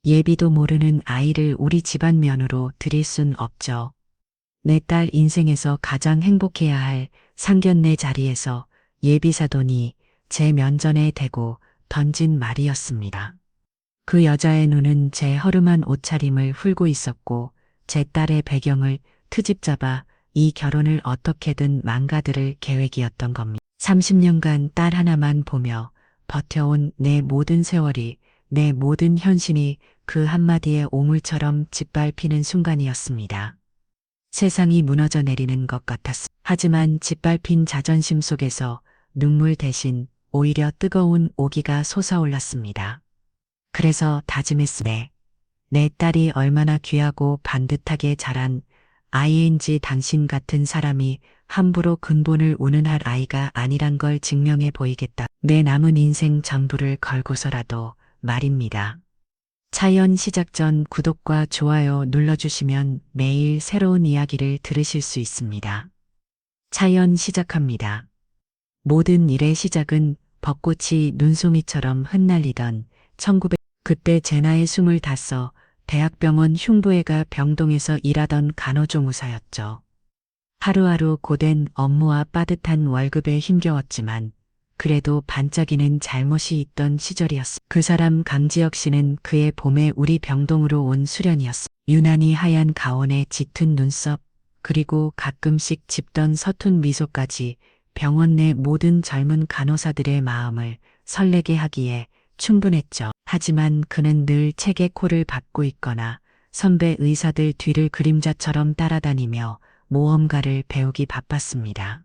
예비도 모르는 아이를 우리 집안 며느로 드릴 순 없죠. 내 딸 인생에서 가장 행복해야 할 상견례 자리에서 예비 사돈이 제 면전에 대고 던진 말이었습니다. 그 여자의 눈은 제 허름한 옷차림을 훑고 있었고 제 딸의 배경을 트집 잡아 이 결혼을 어떻게든 망가뜨릴 계획이었던 겁니다. 30년간 딸 하나만 보며 버텨온 내 모든 세월이, 내 모든 현신이 그 한마디의 오물처럼 짓밟히는 순간이었습니다. 세상이 무너져 내리는 것 같았습니다. 하지만 짓밟힌 자존심 속에서 눈물 대신 오히려 뜨거운 오기가 솟아올랐습니다. 그래서 다짐했으네. 내 딸이 얼마나 귀하고 반듯하게 자란 아이인지 당신 같은 사람이 함부로 근본을 운운할 아이가 아니란 걸 증명해 보이겠다. 내 남은 인생 전부를 걸고서라도 말입니다. 차연 시작 전 구독과 좋아요 눌러주시면 매일 새로운 이야기를 들으실 수 있습니다. 차연 시작합니다. 모든 일의 시작은 벚꽃이 눈송이처럼 흩날리던 1900, 그때 제 나이 25, 대학병원 흉부외과 병동에서 일하던 간호조무사였죠. 하루하루 고된 업무와 빠듯한 월급에 힘겨웠지만 그래도 반짝이는 잘못이 있던 시절이었습니다. 그 사람 강지혁 씨는 그의 봄에 우리 병동으로 온 수련이었습니다. 유난히 하얀 가온에 짙은 눈썹, 그리고 가끔씩 짚던 서툰 미소까지 병원 내 모든 젊은 간호사들의 마음을 설레게 하기에 충분했죠. 하지만 그는 늘 책에 코를 박고 있거나 선배 의사들 뒤를 그림자처럼 따라다니며 모험가를 배우기 바빴습니다.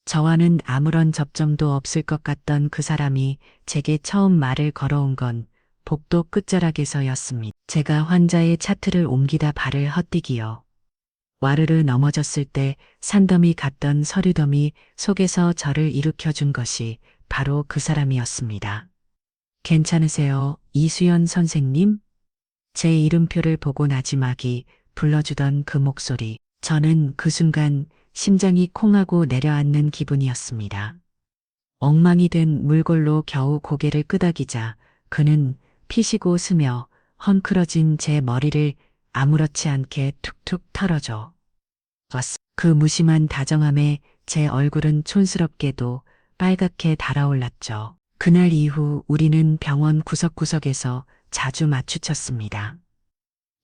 저와는 아무런 접점도 없을 것 같던 그 사람이 제게 처음 말을 걸어온 건 복도 끝자락에서였습니다. 제가 환자의 차트를 옮기다 발을 헛디기요. 와르르 넘어졌을 때 산더미 같던 서류더미 속에서 저를 일으켜준 것이 바로 그 사람이었습니다. 괜찮으세요, 이수연 선생님? 제 이름표를 보고 나지막이 불러주던 그 목소리. 저는 그 순간 심장이 콩하고 내려앉는 기분이었습니다. 엉망이 된 물골로 겨우 고개를 끄덕이자 그는 피시고 스며 헝클어진 제 머리를 아무렇지 않게 툭툭 털어줘 왔어. 그 무심한 다정함에 제 얼굴은 촌스럽게도 빨갛게 달아올랐죠. 그날 이후 우리는 병원 구석구석에서 자주 마주쳤습니다.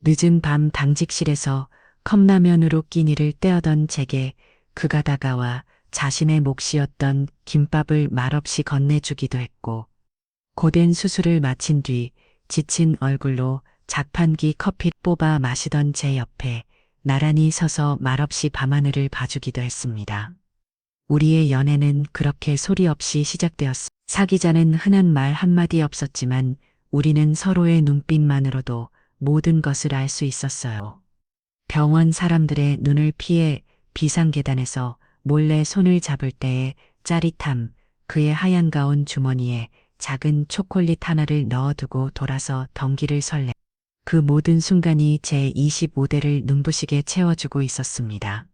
늦은 밤 당직실에서 컵라면으로 끼니를 때우던 제게 그가 다가와 자신의 몫이었던 김밥을 말없이 건네주기도 했고, 고된 수술을 마친 뒤 지친 얼굴로 자판기 커피 뽑아 마시던 제 옆에 나란히 서서 말없이 밤하늘을 봐주기도 했습니다. 우리의 연애는 그렇게 소리 없이 시작되었습니다. 사귀자는 흔한 말 한마디 없었지만 우리는 서로의 눈빛만으로도 모든 것을 알 수 있었어요. 병원 사람들의 눈을 피해 비상계단에서 몰래 손을 잡을 때의 짜릿함, 그의 하얀 가운 주머니에 작은 초콜릿 하나를 넣어두고 돌아서 덩기를 설레. 그 모든 순간이 제 25대를 눈부시게 채워주고 있었습니다.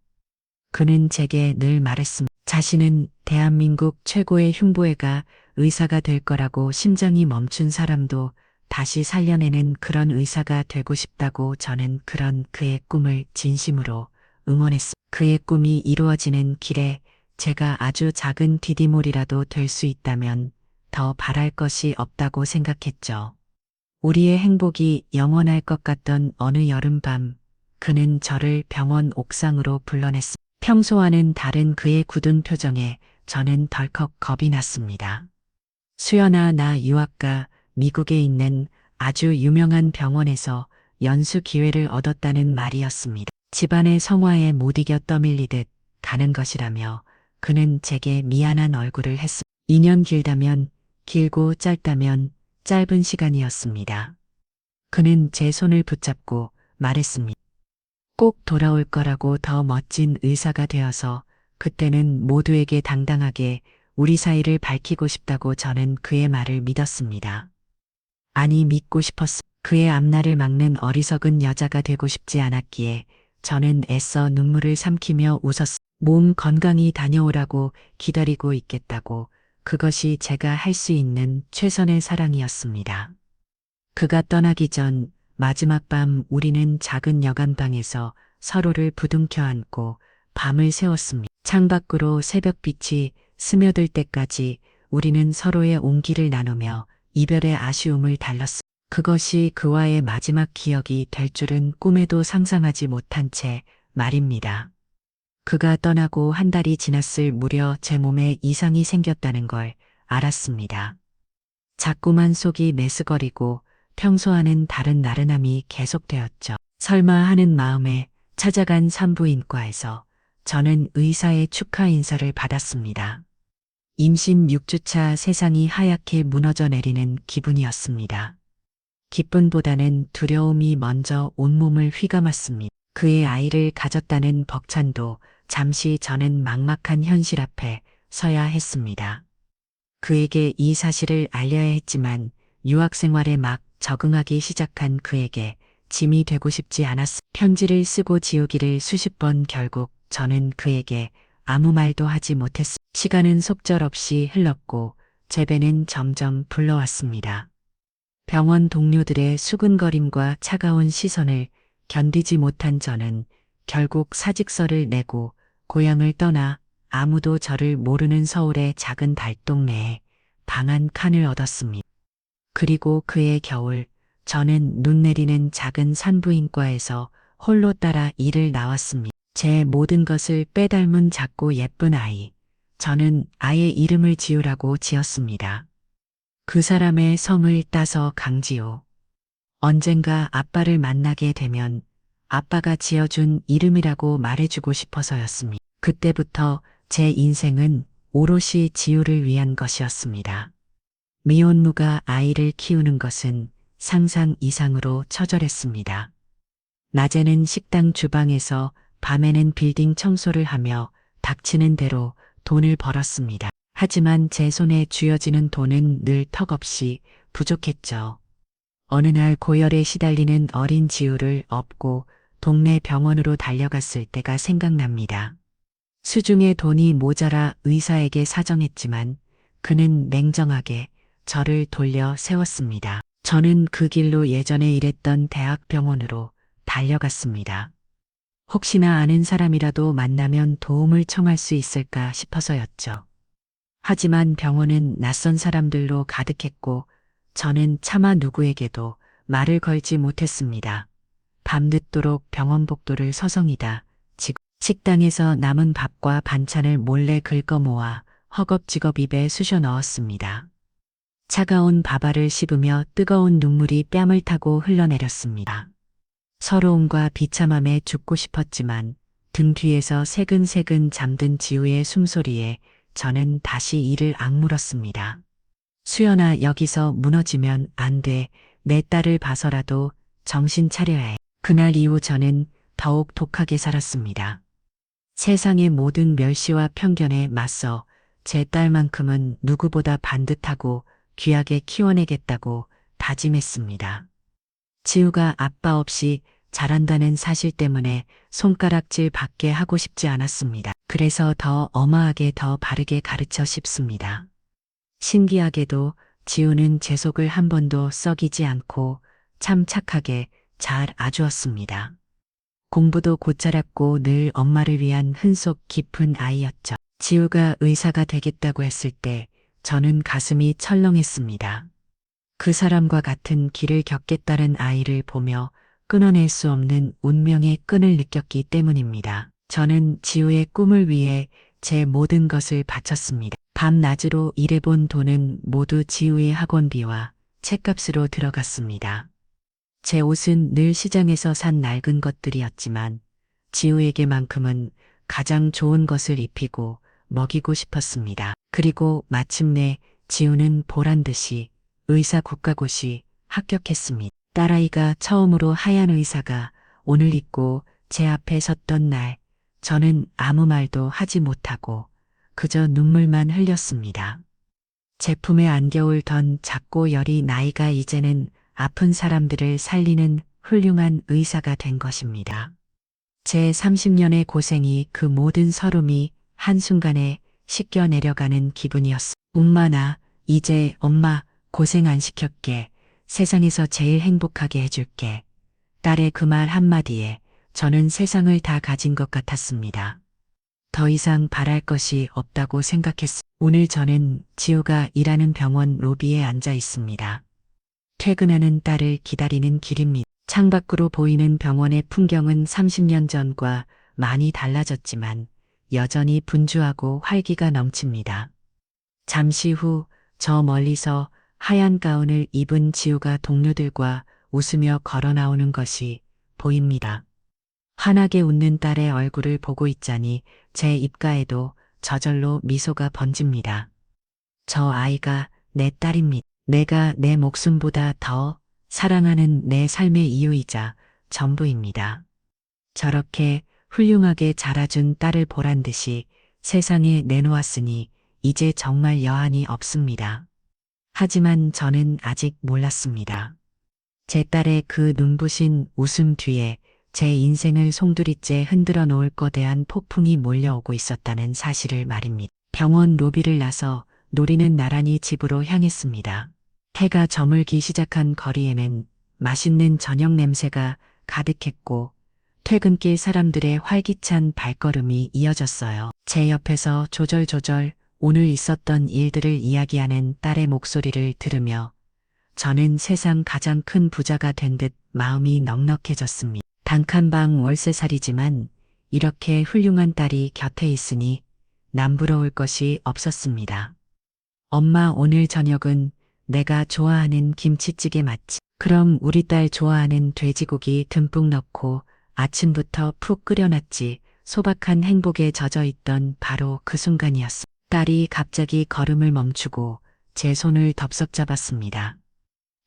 그는 제게 늘 말했습니다. 자신은 대한민국 최고의 흉부외가 의사가 될 거라고 심장이 멈춘 사람도 다시 살려내는 그런 의사가 되고 싶다고. 저는 그런 그의 꿈을 진심으로 응원했습니다. 그의 꿈이 이루어지는 길에 제가 아주 작은 디디몰이라도 될 수 있다면 더 바랄 것이 없다고 생각했죠. 우리의 행복이 영원할 것 같던 어느 여름밤, 그는 저를 병원 옥상으로 불러냈습니다. 평소와는 다른 그의 굳은 표정에 저는 덜컥 겁이 났습니다. 수연아, 나 유학가 미국에 있는 아주 유명한 병원에서 연수 기회를 얻었다는 말이었습니다. 집안의 성화에 못 이겨 떠밀리듯 가는 것이라며 그는 제게 미안한 얼굴을 했습니다. 2년 길다면 길고 짧다면 짧은 시간이었습니다. 그는 제 손을 붙잡고 말했습니다. 꼭 돌아올 거라고. 더 멋진 의사가 되어서 그때는 모두에게 당당하게 우리 사이를 밝히고 싶다고. 저는 그의 말을 믿었습니다. 아니, 믿고 싶었어. 그의 앞날을 막는 어리석은 여자가 되고 싶지 않았기에 저는 애써 눈물을 삼키며 웃었어. 몸 건강히 다녀오라고 기다리고 있겠다고. 그것이 제가 할 수 있는 최선의 사랑이었습니다. 그가 떠나기 전 마지막 밤 우리는 작은 여간방에서 서로를 부둥켜 안고 밤을 새웠습니다. 창밖으로 새벽빛이 스며들 때까지 우리는 서로의 온기를 나누며 이별의 아쉬움을 달렀습니다. 그것이 그와의 마지막 기억이 될 줄은 꿈에도 상상하지 못한 채 말입니다. 그가 떠나고 한 달이 지났을 무렵 제 몸에 이상이 생겼다는 걸 알았습니다. 자꾸만 속이 메스거리고 평소와는 다른 나른함이 계속되었죠. 설마 하는 마음에 찾아간 산부인과에서 저는 의사의 축하 인사를 받았습니다. 임신 6주차 세상이 하얗게 무너져 내리는 기분이었습니다. 기쁨보다는 두려움이 먼저 온몸을 휘감았습니다. 그의 아이를 가졌다는 벅찬도 잠시 저는 막막한 현실 앞에 서야 했습니다. 그에게 이 사실을 알려야 했지만 유학 생활에 막 적응하기 시작한 그에게 짐이 되고 싶지 않았습니다. 편지를 쓰고 지우기를 수십 번 결국 저는 그에게 아무 말도 하지 못했습니다. 시간은 속절없이 흘렀고 제 배는 점점 불러왔습니다. 병원 동료들의 수근거림과 차가운 시선을 견디지 못한 저는 결국 사직서를 내고 고향을 떠나 아무도 저를 모르는 서울의 작은 달동네에 방 한 칸을 얻었습니다. 그리고 그해 겨울 저는 눈 내리는 작은 산부인과에서 홀로 따라 일을 나왔습니다. 제 모든 것을 빼닮은 작고 예쁜 아이. 저는 아이의 이름을 지우라고 지었습니다. 그 사람의 성을 따서 강지호. 언젠가 아빠를 만나게 되면 아빠가 지어준 이름이라고 말해주고 싶어서였습니다. 그때부터 제 인생은 오롯이 지우를 위한 것이었습니다. 미혼모가 아이를 키우는 것은 상상 이상으로 처절했습니다. 낮에는 식당 주방에서 밤에는 빌딩 청소를 하며 닥치는 대로 돈을 벌었습니다. 하지만 제 손에 쥐어지는 돈은 늘 턱없이 부족했죠. 어느 날 고열에 시달리는 어린 지우를 업고 동네 병원으로 달려갔을 때가 생각납니다. 수중에 돈이 모자라 의사에게 사정했지만 그는 냉정하게 저를 돌려 세웠습니다. 저는 그 길로 예전에 일했던 대학병원으로 달려갔습니다. 혹시나 아는 사람이라도 만나면 도움을 청할 수 있을까 싶어서였죠. 하지만 병원은 낯선 사람들로 가득했고 저는 차마 누구에게도 말을 걸지 못했습니다. 밤늦도록 병원 복도를 서성이다 지고 식당에서 남은 밥과 반찬을 몰래 긁어 모아 허겁지겁 입에 쑤셔 넣었습니다. 차가운 밥알을 씹으며 뜨거운 눈물이 뺨을 타고 흘러내렸습니다. 서러움과 비참함에 죽고 싶었지만 등 뒤에서 새근새근 잠든 지우의 숨소리에 저는 다시 이를 악물었습니다. 수연아, 여기서 무너지면 안 돼. 내 딸을 봐서라도 정신 차려야 해. 그날 이후 저는 더욱 독하게 살았습니다. 세상의 모든 멸시와 편견에 맞서 제 딸만큼은 누구보다 반듯하고 귀하게 키워내겠다고 다짐했습니다. 지우가 아빠 없이 자란다는 사실 때문에 손가락질 받게 하고 싶지 않았습니다. 그래서 더 엄하게 더 바르게 가르쳐 싶습니다. 신기하게도 지우는 제 속을 한 번도 썩이지 않고 참 착하게 잘 아주었습니다. 공부도 곧잘했고 늘 엄마를 위한 흔속 깊은 아이였죠. 지우가 의사가 되겠다고 했을 때 저는 가슴이 철렁했습니다. 그 사람과 같은 길을 겪겠다는 아이를 보며 끊어낼 수 없는 운명의 끈을 느꼈기 때문입니다. 저는 지우의 꿈을 위해 제 모든 것을 바쳤습니다. 밤낮으로 일해본 돈은 모두 지우의 학원비와 책값으로 들어갔습니다. 제 옷은 늘 시장에서 산 낡은 것들이었지만 지우에게만큼은 가장 좋은 것을 입히고 먹이고 싶었습니다. 그리고 마침내 지우는 보란 듯이 의사 국가고시 합격했습니다. 딸아이가 처음으로 하얀 의사가 오늘 입고 제 앞에 섰던 날 저는 아무 말도 하지 못하고 그저 눈물만 흘렸습니다. 제품에 안겨울던 작고 여리 나이가 이제는 아픈 사람들을 살리는 훌륭한 의사가 된 것입니다. 제 30년의 고생이 그 모든 서름이 한순간에 씻겨 내려가는 기분이었습니다. 엄마나 이제 엄마 고생 안 시켰게. 세상에서 제일 행복하게 해줄게. 딸의 그 말 한마디에 저는 세상을 다 가진 것 같았습니다. 더 이상 바랄 것이 없다고 생각했습니다. 오늘 저는 지우가 일하는 병원 로비에 앉아 있습니다. 퇴근하는 딸을 기다리는 길입니다. 창밖으로 보이는 병원의 풍경은 30년 전과 많이 달라졌지만 여전히 분주하고 활기가 넘칩니다. 잠시 후 저 멀리서 하얀 가운을 입은 지우가 동료들과 웃으며 걸어 나오는 것이 보입니다. 환하게 웃는 딸의 얼굴을 보고 있자니 제 입가에도 저절로 미소가 번집니다. 저 아이가 내 딸입니다. 내가 내 목숨보다 더 사랑하는 내 삶의 이유이자 전부입니다. 저렇게 훌륭하게 자라준 딸을 보란 듯이 세상에 내놓았으니 이제 정말 여한이 없습니다. 하지만 저는 아직 몰랐습니다. 제 딸의 그 눈부신 웃음 뒤에 제 인생을 송두리째 흔들어 놓을 거대한 폭풍이 몰려오고 있었다는 사실을 말입니다. 병원 로비를 나서 노리는 나란히 집으로 향했습니다. 해가 저물기 시작한 거리에는 맛있는 저녁 냄새가 가득했고 퇴근길 사람들의 활기찬 발걸음이 이어졌어요. 제 옆에서 조절조절 오늘 있었던 일들을 이야기하는 딸의 목소리를 들으며 저는 세상 가장 큰 부자가 된 듯 마음이 넉넉해졌습니다. 단칸방 월세살이지만 이렇게 훌륭한 딸이 곁에 있으니 남부러울 것이 없었습니다. 엄마, 오늘 저녁은 내가 좋아하는 김치찌개 맞지? 그럼 우리 딸 좋아하는 돼지고기 듬뿍 넣고 아침부터 푹 끓여놨지. 소박한 행복에 젖어 있던 바로 그 순간이었습니다. 딸이 갑자기 걸음을 멈추고 제 손을 덥석 잡았습니다.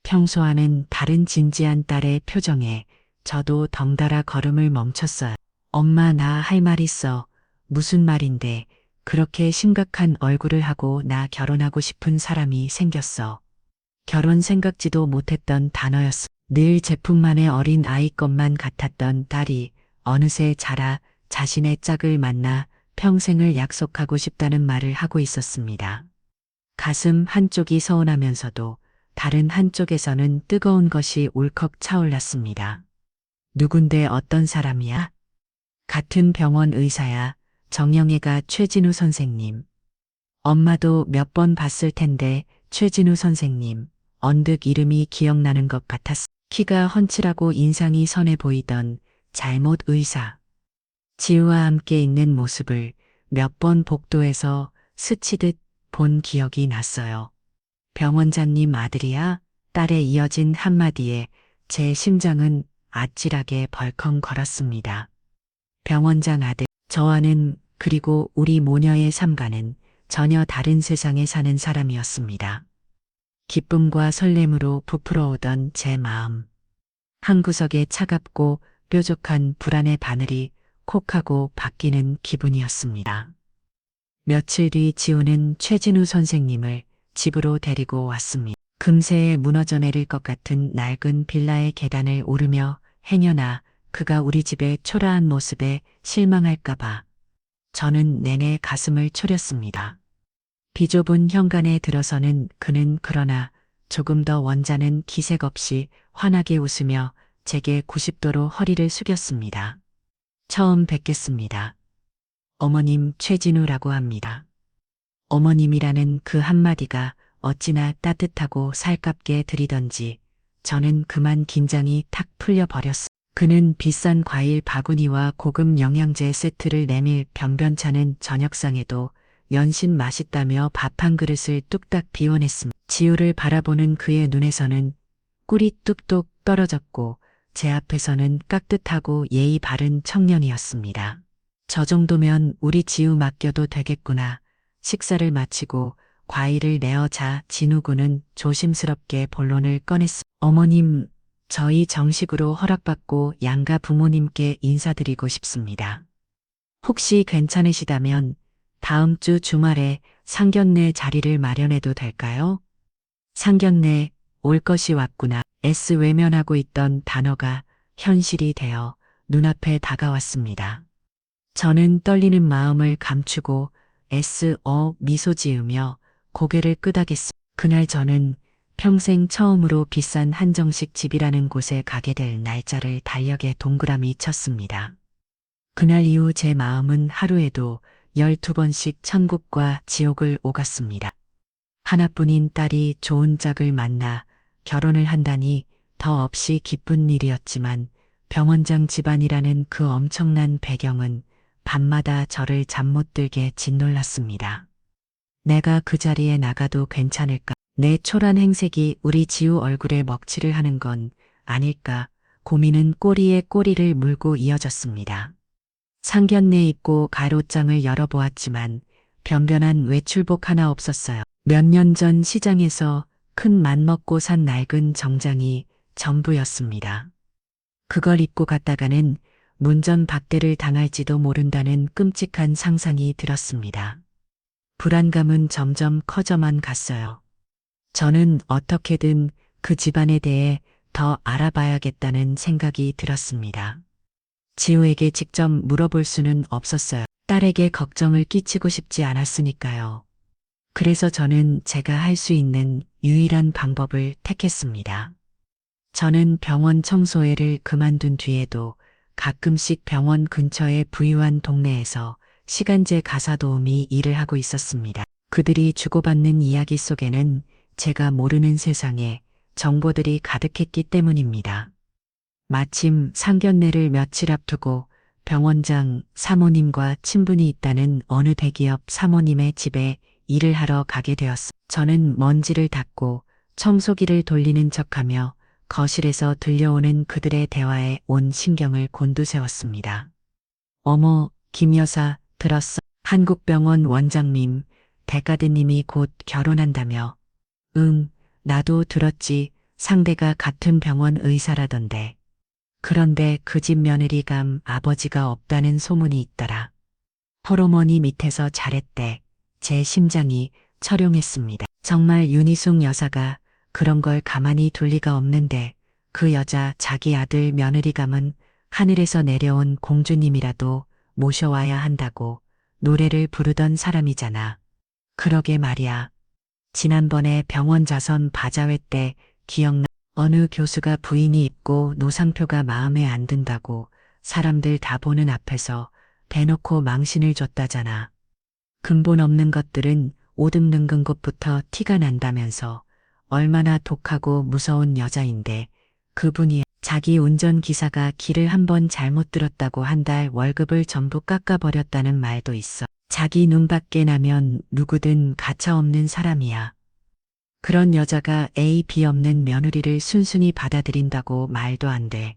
평소와는 다른 진지한 딸의 표정에 저도 덩달아 걸음을 멈췄어요. 엄마, 나 할 말 있어. 무슨 말인데 그렇게 심각한 얼굴을 하고 나 결혼하고 싶은 사람이 생겼어. 결혼 생각지도 못했던 단어였어. 늘 제품만의 어린 아이 것만 같았던 딸이 어느새 자라 자신의 짝을 만나 평생을 약속하고 싶다는 말을 하고 있었습니다. 가슴 한쪽이 서운하면서도 다른 한쪽에서는 뜨거운 것이 울컥 차올랐습니다. 누군데 어떤 사람이야? 같은 병원 의사야. 정영애가 최진우 선생님. 엄마도 몇 번 봤을 텐데 최진우 선생님. 언뜻 이름이 기억나는 것 같았어. 키가 훤칠하고 인상이 선해 보이던 잘못 의사. 지우와 함께 있는 모습을 몇 번 복도에서 스치듯 본 기억이 났어요. 병원장님 아들이야? 딸의 이어진 한마디에 제 심장은 아찔하게 벌컹 걸었습니다. 병원장 아들, 저와는 그리고 우리 모녀의 삶과는 전혀 다른 세상에 사는 사람이었습니다. 기쁨과 설렘으로 부풀어오던 제 마음. 한 구석에 차갑고 뾰족한 불안의 바늘이 콕 하고 바뀌는 기분이었습니다. 며칠 뒤 지우는 최진우 선생님을 집으로 데리고 왔습니다. 금세에 무너져 내릴 것 같은 낡은 빌라의 계단을 오르며 행여나 그가 우리 집의 초라한 모습에 실망할까봐 저는 내내 가슴을 초렸습니다. 비좁은 현관에 들어서는 그는 그러나 조금 더 원자는 기색 없이 환하게 웃으며 제게 90도로 허리를 숙였습니다. 처음 뵙겠습니다. 어머님, 최진우라고 합니다. 어머님이라는 그 한마디가 어찌나 따뜻하고 살갑게 들리던지 저는 그만 긴장이 탁 풀려버렸습니다. 그는 비싼 과일 바구니와 고급 영양제 세트를 내밀 변변찮은 저녁상에도 연신 맛있다며 밥 한 그릇을 뚝딱 비워냈습니다. 지우를 바라보는 그의 눈에서는 꿀이 뚝뚝 떨어졌고 제 앞에서는 깍듯하고 예의 바른 청년이었습니다. 저 정도면 우리 지우 맡겨도 되겠구나. 식사를 마치고 과일을 내어자 진우군은 조심스럽게 본론을 꺼냈습니다. 어머님, 저희 정식으로 허락받고 양가 부모님께 인사드리고 싶습니다. 혹시 괜찮으시다면 다음 주 주말에 상견례 자리를 마련해도 될까요? 상견례, 올 것이 왔구나. 외면하고 있던 단어가 현실이 되어 눈앞에 다가왔습니다. 저는 떨리는 마음을 감추고 미소 지으며 고개를 끄덕였습니다. 그날 저는 평생 처음으로 비싼 한정식 집이라는 곳에 가게 될 날짜를 달력에 동그라미 쳤습니다. 그날 이후 제 마음은 하루에도 12번씩 천국과 지옥을 오갔습니다. 하나뿐인 딸이 좋은 짝을 만나 결혼을 한다니 더 없이 기쁜 일이었지만 병원장 집안이라는 그 엄청난 배경은 밤마다 저를 잠 못 들게 짓눌렀습니다. 내가 그 자리에 나가도 괜찮을까? 내 초란 행색이 우리 지우 얼굴에 먹칠을 하는 건 아닐까? 고민은 꼬리에 꼬리를 물고 이어졌습니다. 상견례 입고 가로장을 열어보았지만 변변한 외출복 하나 없었어요. 몇 년 전 시장에서 큰 맘먹고 산 낡은 정장이 전부였습니다. 그걸 입고 갔다가는 문전 박대를 당할지도 모른다는 끔찍한 상상이 들었습니다. 불안감은 점점 커져만 갔어요. 저는 어떻게든 그 집안에 대해 더 알아봐야겠다는 생각이 들었습니다. 지우에게 직접 물어볼 수는 없었어요. 딸에게 걱정을 끼치고 싶지 않았으니까요. 그래서 저는 제가 할 수 있는 유일한 방법을 택했습니다. 저는 병원 청소회를 그만둔 뒤에도 가끔씩 병원 근처의 부유한 동네에서 시간제 가사 도우미 일을 하고 있었습니다. 그들이 주고받는 이야기 속에는 제가 모르는 세상에 정보들이 가득했기 때문입니다. 마침 상견례를 며칠 앞두고 병원장 사모님과 친분이 있다는 어느 대기업 사모님의 집에 일을 하러 가게 되었습니다. 저는 먼지를 닦고 청소기를 돌리는 척하며 거실에서 들려오는 그들의 대화에 온 신경을 곤두세웠습니다. 어머, 김 여사, 들었어? 한국병원 원장님, 백가드님이 곧 결혼한다며. 응, 나도 들었지. 상대가 같은 병원 의사라던데. 그런데 그 집 며느리감 아버지가 없다는 소문이 있더라. 홀어머니 밑에서 잘했대. 제 심장이 철용했습니다. 정말 윤희숙 여사가 그런 걸 가만히 둘 리가 없는데 그 여자 자기 아들 며느리감은 하늘에서 내려온 공주님이라도 모셔와야 한다고 노래를 부르던 사람이잖아. 그러게 말이야. 지난번에 병원 자선 바자회 때 기억나? 어느 교수가 부인이 있고 노상표가 마음에 안 든다고 사람들 다 보는 앞에서 대놓고 망신을 줬다잖아. 근본 없는 것들은 오줌 능근 곳부터 티가 난다면서 얼마나 독하고 무서운 여자인데 그분이 자기 운전기사가 길을 한번 잘못 들었다고 한 달 월급을 전부 깎아버렸다는 말도 있어. 자기 눈밖에 나면 누구든 가차없는 사람이야. 그런 여자가 A, B 없는 며느리를 순순히 받아들인다고 말도 안 돼.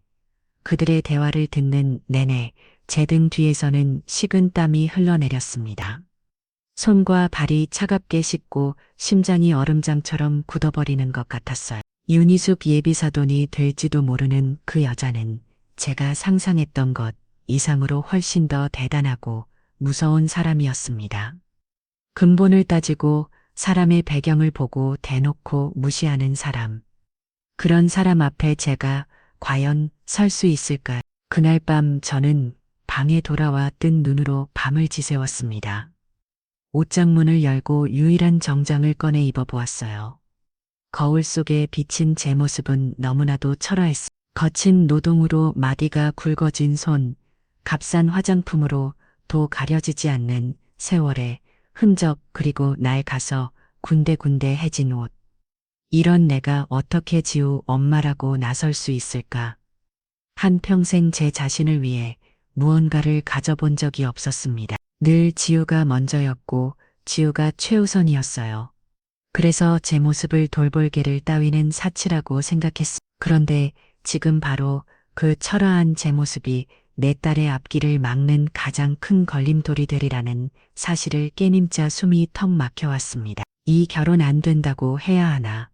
그들의 대화를 듣는 내내 제 등 뒤에서는 식은 땀이 흘러내렸습니다. 손과 발이 차갑게 식고 심장이 얼음장처럼 굳어버리는 것 같았어요. 윤희숙 예비사돈이 될지도 모르는 그 여자는 제가 상상했던 것 이상으로 훨씬 더 대단하고 무서운 사람이었습니다. 근본을 따지고 사람의 배경을 보고 대놓고 무시하는 사람. 그런 사람 앞에 제가 과연 설 수 있을까요? 그날 밤 저는 방에 돌아와 뜬 눈으로 밤을 지새웠습니다. 옷장문을 열고 유일한 정장을 꺼내 입어보았어요. 거울 속에 비친 제 모습은 너무나도 초라했어. 거친 노동으로 마디가 굵어진 손, 값싼 화장품으로 도 가려지지 않는 세월의 흔적 그리고 낡아서 군데군데 해진 옷. 이런 내가 어떻게 지우 엄마라고 나설 수 있을까? 한평생 제 자신을 위해 무언가를 가져본 적이 없었습니다. 늘 지우가 먼저였고 지우가 최우선이었어요. 그래서 제 모습을 돌볼게를 따위는 사치라고 생각했습니다. 그런데 지금 바로 그 초라한 제 모습이 내 딸의 앞길을 막는 가장 큰 걸림돌이 되리라는 사실을 깨님자 숨이 턱 막혀왔습니다. 이 결혼 안 된다고 해야 하나?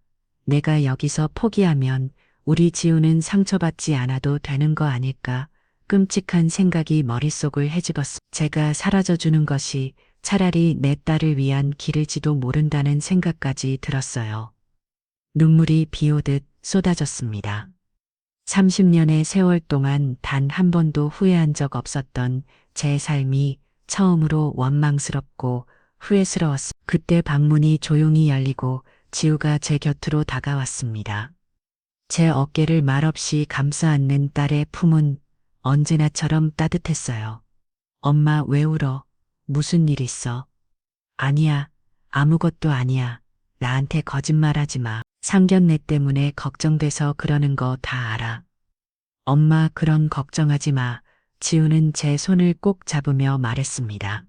내가 여기서 포기하면 우리 지우는 상처받지 않아도 되는 거 아닐까? 끔찍한 생각이 머릿속을 헤집었습니다. 제가 사라져주는 것이 차라리 내 딸을 위한 길일지도 모른다는 생각까지 들었어요. 눈물이 비 오듯 쏟아졌습니다. 30년의 세월 동안 단 한 번도 후회한 적 없었던 제 삶이 처음으로 원망스럽고 후회스러웠습니다. 그때 방문이 조용히 열리고 지우가 제 곁으로 다가왔습니다. 제 어깨를 말없이 감싸 안는 딸의 품은 언제나처럼 따뜻했어요. 엄마 왜 울어? 무슨 일 있어? 아니야. 아무것도 아니야. 나한테 거짓말하지 마. 상견례 때문에 걱정돼서 그러는 거 다 알아. 엄마 그런 걱정하지 마. 지우는 제 손을 꼭 잡으며 말했습니다.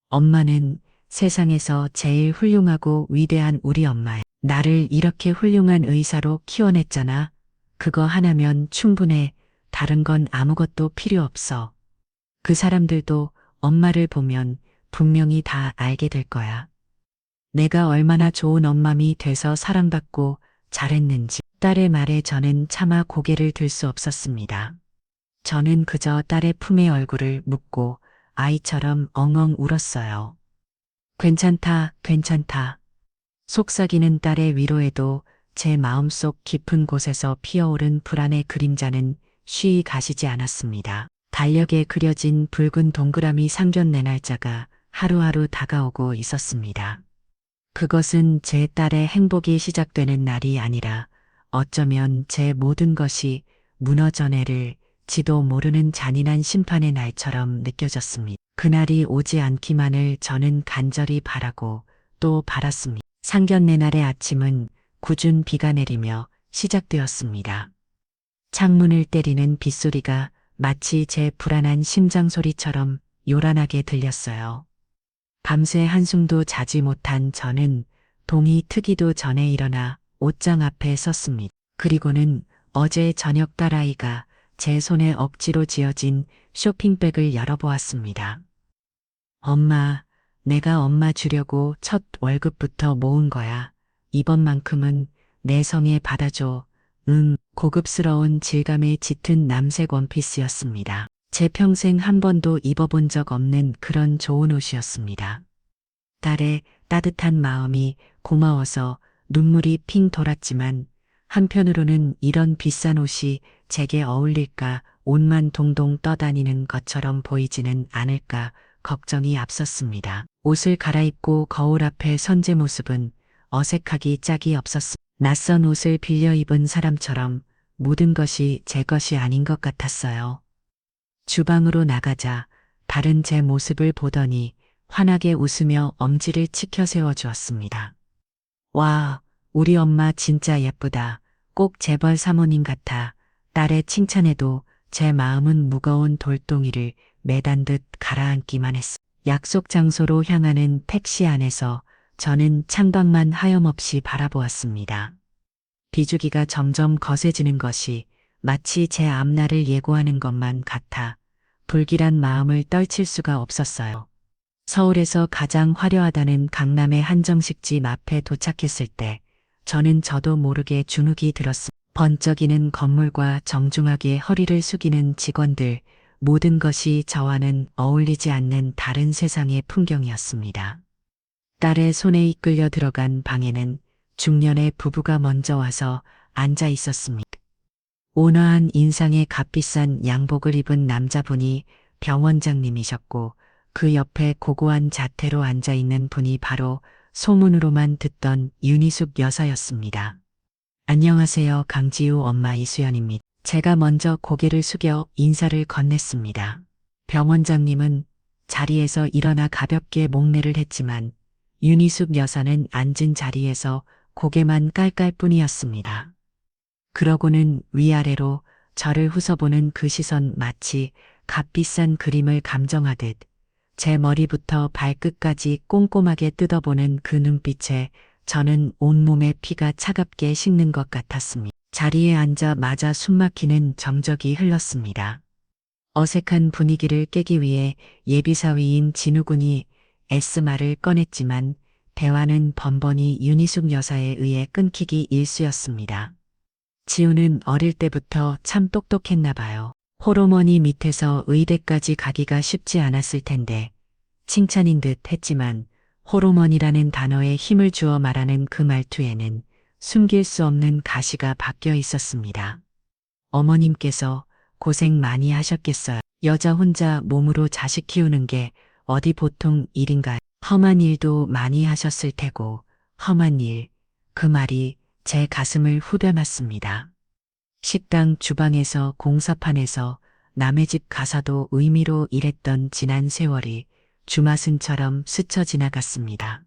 엄마는 세상에서 제일 훌륭하고 위대한 우리 엄마야. 나를 이렇게 훌륭한 의사로 키워냈잖아. 그거 하나면 충분해. 다른 건 아무것도 필요 없어. 그 사람들도 엄마를 보면 분명히 다 알게 될 거야. 내가 얼마나 좋은 엄맘이 돼서 사랑받고 잘했는지. 딸의 말에 저는 차마 고개를 들 수 없었습니다. 저는 그저 딸의 품에 얼굴을 묻고 아이처럼 엉엉 울었어요. 괜찮다, 괜찮다. 속삭이는 딸의 위로에도 제 마음속 깊은 곳에서 피어오른 불안의 그림자는 쉬이 가시지 않았습니다. 달력에 그려진 붉은 동그라미 상견례 날짜가 하루하루 다가오고 있었습니다. 그것은 제 딸의 행복이 시작되는 날이 아니라 어쩌면 제 모든 것이 무너져 내릴 지도 모르는 잔인한 심판의 날처럼 느껴졌습니다. 그날이 오지 않기만을 저는 간절히 바라고 또 바랐습니다. 상견례 날의 아침은 궂은 비가 내리며 시작되었습니다. 창문을 때리는 빗소리가 마치 제 불안한 심장 소리처럼 요란하게 들렸어요. 밤새 한숨도 자지 못한 저는 동이 트기도 전에 일어나 옷장 앞에 섰습니다. 그리고는 어제 저녁 딸아이가 제 손에 억지로 쥐어진 쇼핑백을 열어보았습니다. 엄마, 내가 엄마 주려고 첫 월급부터 모은 거야. 이번만큼은 내 성에 받아줘. 고급스러운 질감의 짙은 남색 원피스였습니다. 제 평생 한 번도 입어본 적 없는 그런 좋은 옷이었습니다. 딸의 따뜻한 마음이 고마워서 눈물이 핑 돌았지만 한편으로는 이런 비싼 옷이 제게 어울릴까, 옷만 동동 떠다니는 것처럼 보이지는 않을까 걱정이 앞섰습니다. 옷을 갈아입고 거울 앞에 선 제 모습은 어색하기 짝이 없었습니다. 낯선 옷을 빌려 입은 사람처럼 모든 것이 제 것이 아닌 것 같았어요. 주방으로 나가자 다른 제 모습을 보더니 환하게 웃으며 엄지를 치켜 세워 주었습니다. 와, 우리 엄마 진짜 예쁘다. 꼭 재벌 사모님 같아. 딸의 칭찬에도 제 마음은 무거운 돌덩이를 매단 듯 가라앉기만 했어. 약속 장소로 향하는 택시 안에서 저는 창밖만 하염없이 바라보았습니다. 비주기가 점점 거세지는 것이 마치 제 앞날을 예고하는 것만 같아 불길한 마음을 떨칠 수가 없었어요. 서울에서 가장 화려하다는 강남의 한정식집 앞에 도착했을 때 저는 저도 모르게 주눅이 들었습니다. 번쩍이는 건물과 정중하게 허리를 숙이는 직원들, 모든 것이 저와는 어울리지 않는 다른 세상의 풍경이었습니다. 딸의 손에 이끌려 들어간 방에는 중년의 부부가 먼저 와서 앉아 있었습니다. 온화한 인상에 값비싼 양복을 입은 남자분이 병원장님이셨고 그 옆에 고고한 자태로 앉아 있는 분이 바로 소문으로만 듣던 윤희숙 여사였습니다. 안녕하세요. 강지우 엄마 이수연입니다. 제가 먼저 고개를 숙여 인사를 건넸습니다. 병원장님은 자리에서 일어나 가볍게 목례를 했지만 윤희숙 여사는 앉은 자리에서 고개만 깔깔 뿐이었습니다. 그러고는 위아래로 저를 후서보는 그 시선 마치 값비싼 그림을 감정하듯 제 머리부터 발끝까지 꼼꼼하게 뜯어보는 그 눈빛에 저는 온몸의 피가 차갑게 식는 것 같았습니다. 자리에 앉자마자 숨막히는 정적이 흘렀습니다. 어색한 분위기를 깨기 위해 예비사위인 진우군이 애쓰말을 꺼냈지만 대화는 번번이 윤희숙 여사에 의해 끊기기 일쑤였습니다. 지우는 어릴 때부터 참 똑똑했나 봐요. 호르몬이 밑에서 의대까지 가기가 쉽지 않았을 텐데 칭찬인 듯 했지만 호르몬이라는 단어에 힘을 주어 말하는 그 말투에는 숨길 수 없는 가시가 박혀 있었습니다. 어머님께서 고생 많이 하셨겠어요. 여자 혼자 몸으로 자식 키우는 게 어디 보통 일인가요? 험한 일도 많이 하셨을 테고 험한 일, 그 말이 제 가슴을 후벼놨습니다. 식당 주방에서 공사판에서 남의 집 가사도 의미로 일했던 지난 세월이 주마등처럼 스쳐 지나갔습니다.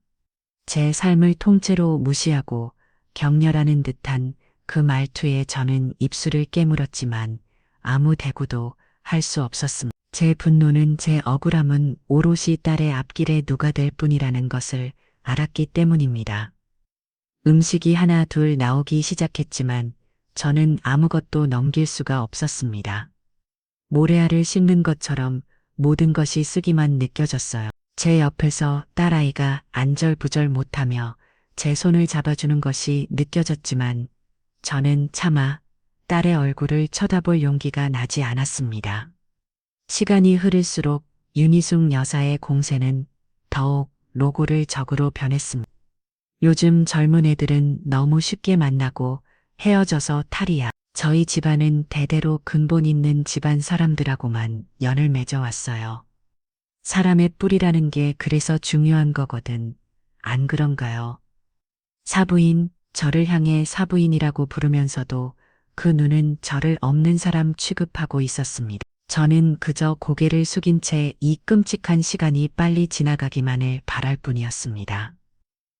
제 삶을 통째로 무시하고 격려라는 듯한 그 말투에 저는 입술을 깨물었지만 아무 대꾸도 할 수 없었습니다. 제 분노는, 제 억울함은 오롯이 딸의 앞길에 누가될 뿐이라는 것을 알았기 때문입니다. 음식이 하나 둘 나오기 시작했지만 저는 아무것도 넘길 수가 없었습니다. 모래알을 씹는 것처럼 모든 것이 쓰기만 느껴졌어요. 제 옆에서 딸아이가 안절부절 못하며 제 손을 잡아주는 것이 느껴졌지만 저는 차마 딸의 얼굴을 쳐다볼 용기가 나지 않았습니다. 시간이 흐를수록 윤희숙 여사의 공세는 더욱 노고를 적으로 변했습니다. 요즘 젊은 애들은 너무 쉽게 만나고 헤어져서 탈이야. 저희 집안은 대대로 근본 있는 집안 사람들하고만 연을 맺어왔어요. 사람의 뿌리라는 게 그래서 중요한 거거든. 안 그런가요? 사부인, 저를 향해 사부인이라고 부르면서도 그 눈은 저를 없는 사람 취급하고 있었습니다. 저는 그저 고개를 숙인 채 이 끔찍한 시간이 빨리 지나가기만을 바랄 뿐이었습니다.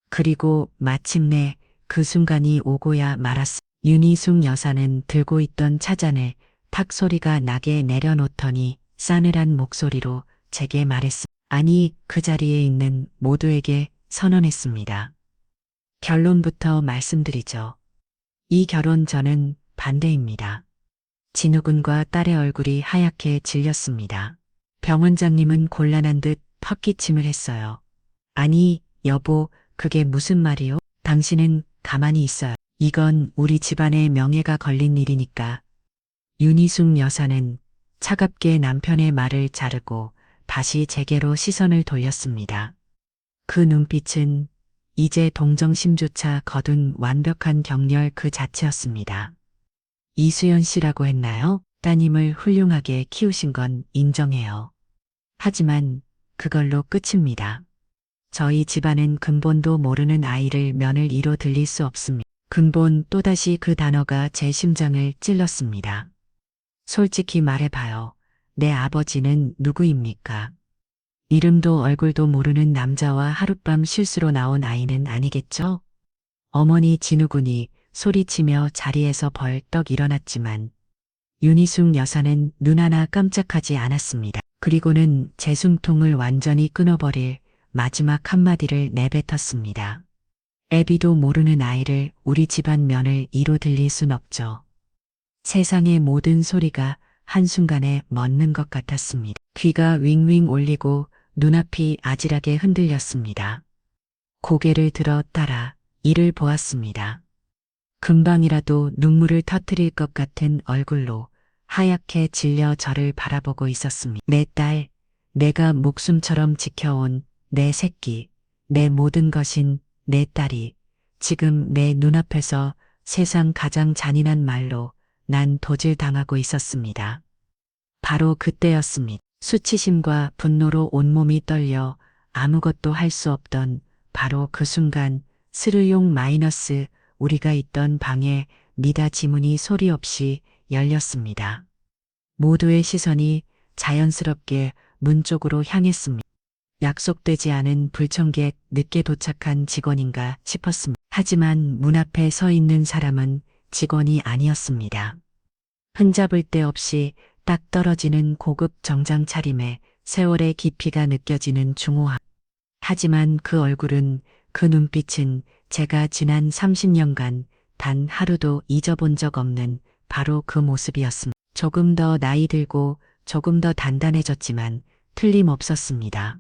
그리고 마침내 그 순간이 오고야 말았습니다. 윤희숙 여사는 들고 있던 차잔을 탁 소리가 나게 내려놓더니 싸늘한 목소리로 제게 말했습니다. 아니, 그 자리에 있는 모두에게 선언했습니다. 결론부터 말씀드리죠. 이 결혼 저는 반대입니다. 진우군과 딸의 얼굴이 하얗게 질렸습니다. 병 원장님은 곤란한 듯 헛기침을 했어요. 아니, 여보, 그게 무슨 말이요? 당신은 가만히 있어요. 이건 우리 집안의 명예가 걸린 일이니까. 윤희숙 여사는 차갑게 남편의 말을 자르고 다시 제게로 시선을 돌렸습니다. 그 눈빛은 이제 동정심조차 거둔 완벽한 격렬 그 자체였습니다. 이수연 씨라고 했나요? 따님을 훌륭하게 키우신 건 인정해요. 하지만 그걸로 끝입니다. 저희 집안은 근본도 모르는 아이를 며느리로 이로 들릴 수 없습니다. 근본, 또다시 그 단어가 제 심장을 찔렀습니다. 솔직히 말해봐요. 내 아버지는 누구입니까? 이름도 얼굴도 모르는 남자와 하룻밤 실수로 나온 아이는 아니겠죠? 어머니 진우군이 소리치며 자리에서 벌떡 일어났지만 윤희숙 여사는 눈 하나 깜짝하지 않았습니다. 그리고는 제 숨통을 완전히 끊어버릴 마지막 한마디를 내뱉었습니다. 애비도 모르는 아이를 우리 집안 며느리로 들릴 순 없죠. 세상의 모든 소리가 한순간에 멎는 것 같았습니다. 귀가 윙윙 울리고 눈앞이 아찔하게 흔들렸습니다. 고개를 들어 따라 이를 보았습니다. 금방이라도 눈물을 터뜨릴 것 같은 얼굴로 하얗게 질려 저를 바라보고 있었습니다. 내 딸, 내가 목숨처럼 지켜온 내 새끼, 내 모든 것인 내 딸이 지금 내 눈앞에서 세상 가장 잔인한 말로 난 도질당하고 있었습니다. 바로 그때였습니다. 수치심과 분노로 온몸이 떨려 아무것도 할 수 없던 바로 그 순간 스르용 마이너스 우리가 있던 방에 미다 지문이 소리 없이 열렸습니다. 모두의 시선이 자연스럽게 문 쪽으로 향했습니다. 약속되지 않은 불청객, 늦게 도착한 직원인가 싶었습니다. 하지만 문 앞에 서 있는 사람은 직원이 아니었습니다. 흠잡을 데 없이 딱 떨어지는 고급 정장 차림에 세월의 깊이가 느껴지는 중후함. 하지만 그 얼굴은, 그 눈빛은 제가 지난 30년간 단 하루도 잊어본 적 없는 바로 그 모습이었습니다. 조금 더 나이 들고 조금 더 단단해졌지만 틀림없었습니다.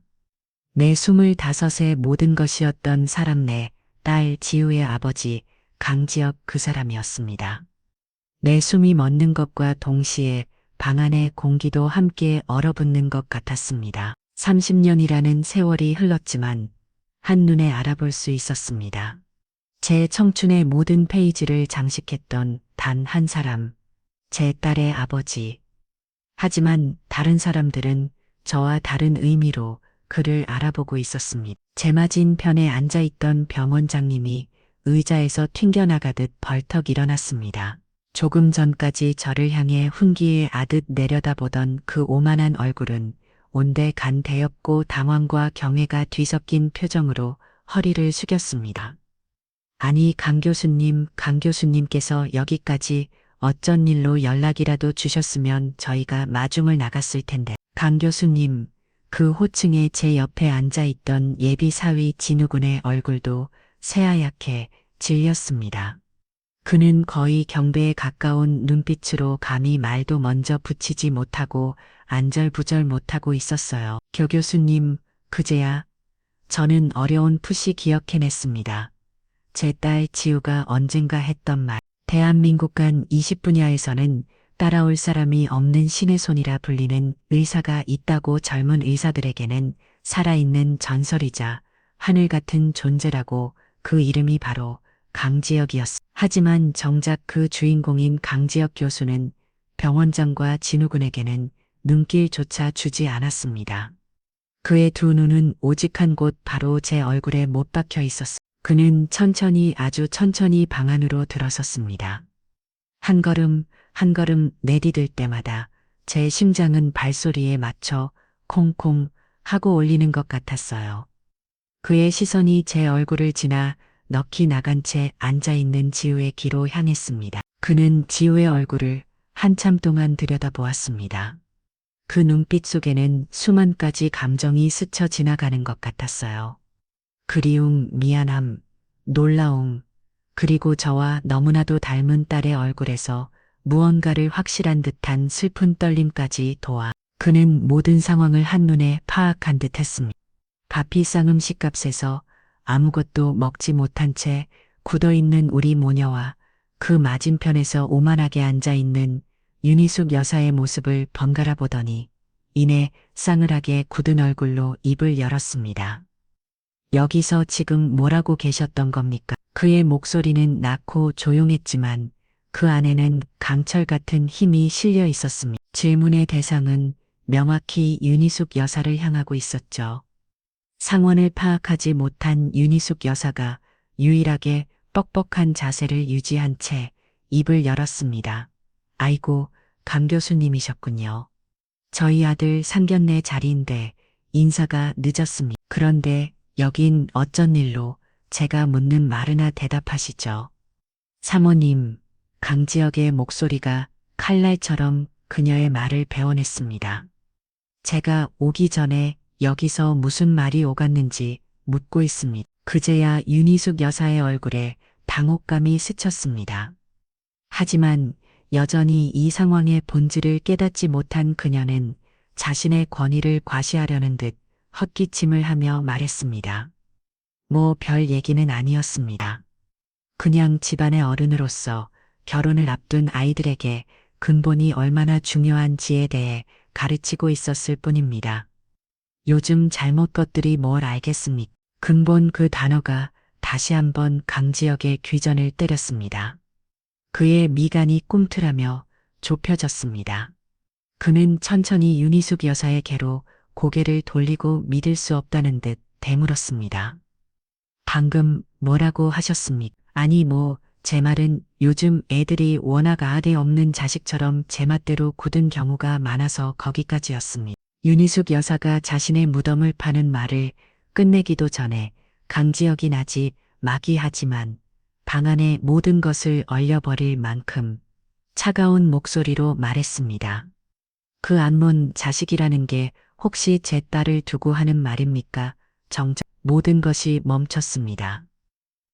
내 25의 모든 것이었던 사람, 내 딸 지우의 아버지 강지혁, 그 사람이었습니다. 내 숨이 멎는 것과 동시에 방 안의 공기도 함께 얼어붙는 것 같았습니다. 30년이라는 세월이 흘렀지만 한눈에 알아볼 수 있었습니다. 제 청춘의 모든 페이지를 장식했던 단 한 사람, 제 딸의 아버지. 하지만 다른 사람들은 저와 다른 의미로 그를 알아보고 있었습니다. 제 맞은편에 앉아있던 병 원장님이 의자에서 튕겨나가듯 벌떡 일어났습니다. 조금 전까지 저를 향해 훈기에 아듯 내려다보던 그 오만한 얼굴은 온데 간대엽고 당황과 경외가 뒤섞인 표정으로 허리를 숙였습니다. 아니, 강 교수님께서 여기까지 어쩐 일로 연락이라도 주셨으면 저희가 마중을 나갔을 텐데. 강 교수님, 그 호칭에 제 옆에 앉아있던 예비 사위 진우군의 얼굴도 새하얗게 질렸습니다. 그는 거의 경배에 가까운 눈빛으로 감히 말도 먼저 붙이지 못하고 안절부절 못하고 있었어요. 교 교수님, 그제야 저는 어려운 푸시 기억해냈습니다. 제 딸 지우가 언젠가 했던 말. 대한민국 간 20분야에서는 따라올 사람이 없는 신의 손이라 불리는 의사가 있다고 젊은 의사들에게는 살아있는 전설이자 하늘 같은 존재라고 그 이름이 바로 강지혁이었습니다. 하지만 정작 그 주인공인 강지혁 교수는 병원장과 진우군에게는 눈길조차 주지 않았습니다. 그의 두 눈은 오직 한 곳 바로 제 얼굴에 못 박혀 있었습니다. 그는 천천히 아주 천천히 방 안으로 들어섰습니다. 한 걸음 한 걸음 내디딜 때마다 제 심장은 발소리에 맞춰 콩콩 하고 울리는 것 같았어요. 그의 시선이 제 얼굴을 지나 넋이 나간 채 앉아있는 지우의 귀로 향했습니다. 그는 지우의 얼굴을 한참 동안 들여다보았습니다. 그 눈빛 속에는 수만 가지 감정이 스쳐 지나가는 것 같았어요. 그리움, 미안함, 놀라움, 그리고 저와 너무나도 닮은 딸의 얼굴에서 무언가를 확실한 듯한 슬픈 떨림까지 도와 그는 모든 상황을 한눈에 파악한 듯 했습니다. 밥이 싼 음식값에서 아무것도 먹지 못한 채 굳어있는 우리 모녀와 그 맞은편에서 오만하게 앉아있는 윤희숙 여사의 모습을 번갈아 보더니 이내 싸늘하게 굳은 얼굴로 입을 열었습니다. 여기서 지금 뭐라고 계셨던 겁니까? 그의 목소리는 낮고 조용했지만 그 안에는 강철 같은 힘이 실려 있었습니다. 질문의 대상은 명확히 윤희숙 여사를 향하고 있었죠. 상황을 파악하지 못한 윤희숙 여사가 유일하게 뻑뻑한 자세를 유지한 채 입을 열었습니다. 아이고, 강 교수님이셨군요. 저희 아들 상견례 자리인데 인사가 늦었습니다. 그런데 여긴 어쩐 일로 제가 묻는 말이나 대답하시죠. 사모님, 강지혁의 목소리가 칼날처럼 그녀의 말을 베어냈습니다. 제가 오기 전에 여기서 무슨 말이 오갔는지 묻고 있습니다. 그제야 윤희숙 여사의 얼굴에 당혹감이 스쳤습니다. 하지만 여전히 이 상황의 본질을 깨닫지 못한 그녀는 자신의 권위를 과시하려는 듯 헛기침을 하며 말했습니다. 뭐 별 얘기는 아니었습니다. 그냥 집안의 어른으로서 결혼을 앞둔 아이들에게 근본이 얼마나 중요한지에 대해 가르치고 있었을 뿐입니다. 요즘 잘못 것들이 뭘 알겠습니까? 근본 그 단어가 다시 한번 강지혁의 귀전을 때렸습니다. 그의 미간이 꿈틀하며 좁혀졌습니다. 그는 천천히 윤희숙 여사에게로 고개를 돌리고 믿을 수 없다는 듯 되물었습니다. 방금 뭐라고 하셨습니까? 아니 제 말은 요즘 애들이 워낙 아대 없는 자식처럼 제 맛대로 굳은 경우가 많아서 거기까지였습니다. 윤희숙 여사가 자신의 무덤을 파는 말을 끝내기도 전에 강지혁이 나지 마귀하지만 방 안의 모든 것을 얼려버릴 만큼 차가운 목소리로 말했습니다. 그 안문 자식이라는 게 혹시 제 딸을 두고 하는 말입니까? 정작 모든 것이 멈췄습니다.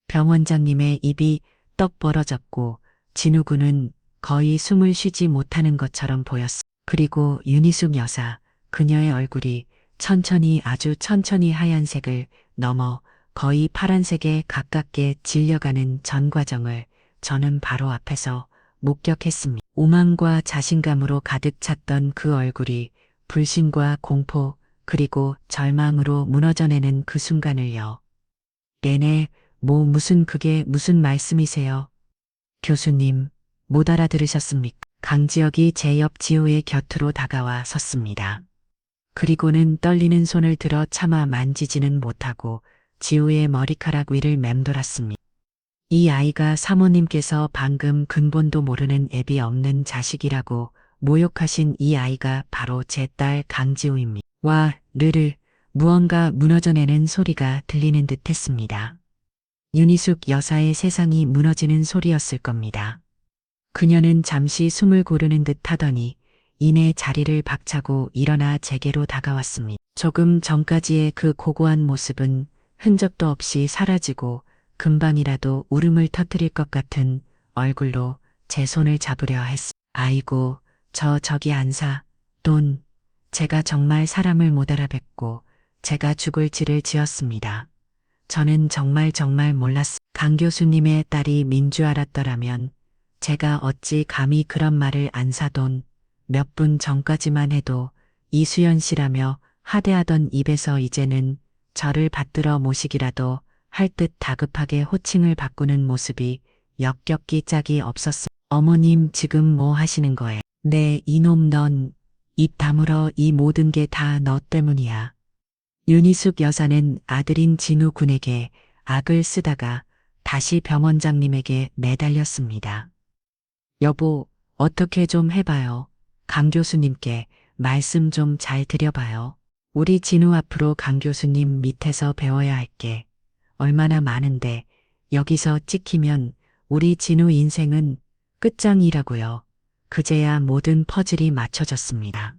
병원장님의 입이 떡 벌어졌고 진우군은 거의 숨을 쉬지 못하는 것처럼 보였습니다. 그리고 윤희숙 여사, 그녀의 얼굴이 천천히 아주 천천히 하얀색을 넘어 거의 파란색에 가깝게 질려가는 전 과정을 저는 바로 앞에서 목격했습니다. 오만과 자신감으로 가득 찼던 그 얼굴이 불신과 공포 그리고 절망으로 무너져내는 그 순간을요. 네네, 그게 무슨 말씀이세요? 교수님, 못 알아들으셨습니까? 강지혁이 제 옆 지우의 곁으로 다가와 섰습니다. 그리고는 떨리는 손을 들어 차마 만지지는 못하고 지우의 머리카락 위를 맴돌았습니다. 이 아이가 사모님께서 방금 근본도 모르는 애비 없는 자식이라고 모욕하신 이 아이가 바로 제 딸 강지우입니다. 와, 르르, 무언가 무너져내는 소리가 들리는 듯 했습니다. 윤희숙 여사의 세상이 무너지는 소리였을 겁니다. 그녀는 잠시 숨을 고르는 듯 하더니 이내 자리를 박차고 일어나 제게로 다가왔습니다. 조금 전까지의 그 고고한 모습은 흔적도 없이 사라지고 금방이라도 울음을 터뜨릴 것 같은 얼굴로 제 손을 잡으려 했습니다. 아이고, 저기 안사, 돈, 제가 정말 사람을 못 알아뵙고 제가 죽을 지를 지었습니다. 저는 정말 몰랐습니다. 강 교수님의 딸이 민주 알았더라면 제가 어찌 감히 그런 말을 안 사돈 몇 분 전까지만 해도 이수연 씨라며 하대하던 입에서 이제는 저를 받들어 모시기라도 할 듯 다급하게 호칭을 바꾸는 모습이 역겹기 짝이 없었습니다. 어머님 지금 뭐 하시는 거예요? 네, 이놈 넌 입 다물어 이 모든 게 다 너 때문이야. 윤희숙 여사는 아들인 진우 군에게 악을 쓰다가 다시 병원장님에게 매달렸습니다. 여보, 어떻게 좀 해봐요. 강 교수님께 말씀 좀 잘 드려봐요. 우리 진우 앞으로 강 교수님 밑에서 배워야 할 게 얼마나 많은데 여기서 찍히면 우리 진우 인생은 끝장이라고요. 그제야 모든 퍼즐이 맞춰졌습니다.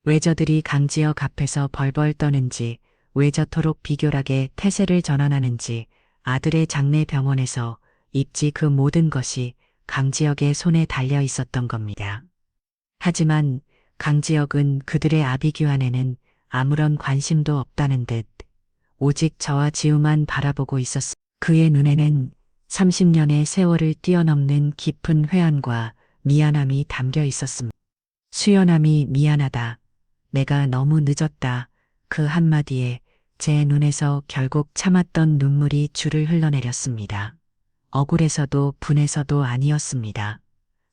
왜 저들이 강지역 앞에서 벌벌 떠는지, 왜 저토록 비교락에 태세를 전환하는지 아들의 장례 병원에서 입지 그 모든 것이 강지역의 손에 달려 있었던 겁니다. 하지만 강지역은 그들의 아비규환에는 아무런 관심도 없다는 듯 오직 저와 지우만 바라보고 있었습니다. 그의 눈에는 30년의 세월을 뛰어넘는 깊은 회한과 미안함이 담겨 있었습니다. 수연함이 미안하다. 내가 너무 늦었다. 그 한마디에 제 눈에서 결국 참았던 눈물이 줄을 흘러내렸습니다. 억울해서도 분해서도 아니었습니다.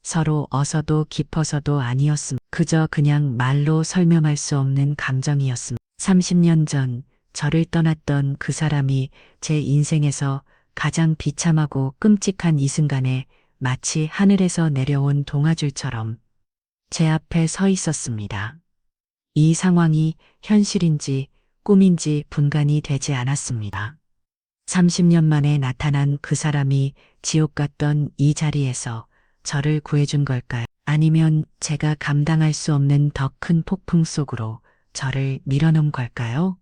서로 어서도 깊어서도 아니었습니다. 그저 그냥 말로 설명할 수 없는 감정이었습니다. 30년 전 저를 떠났던 그 사람이 제 인생에서 가장 비참하고 끔찍한 이 순간에 마치 하늘에서 내려온 동화줄처럼 제 앞에 서 있었습니다. 이 상황이 현실인지 꿈인지 분간이 되지 않았습니다. 30년 만에 나타난 그 사람이 지옥 같던 이 자리에서 저를 구해준 걸까요? 아니면 제가 감당할 수 없는 더 큰 폭풍 속으로 저를 밀어넣은 걸까요?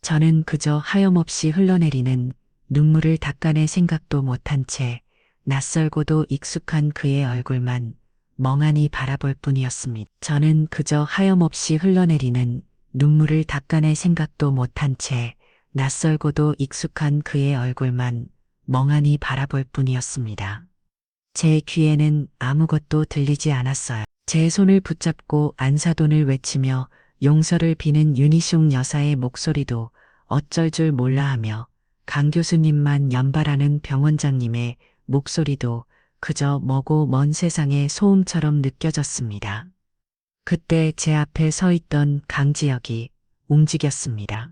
저는 그저 하염없이 흘러내리는 눈물을 닦아낼 생각도 못한 채 낯설고도 익숙한 그의 얼굴만 멍하니 바라볼 뿐이었습니다. 저는 그저 하염없이 흘러내리는 눈물을 닦아낼 생각도 못한 채 낯설고도 익숙한 그의 얼굴만 멍하니 바라볼 뿐이었습니다. 제 귀에는 아무것도 들리지 않았어요. 제 손을 붙잡고 안사돈을 외치며 용서를 비는 윤희숙 여사의 목소리도 어쩔 줄 몰라 하며 강 교수님만 연발하는 병원장님의 목소리도 그저 머고 먼 세상의 소음처럼 느껴졌습니다. 그때 제 앞에 서 있던 강지혁이 움직였습니다.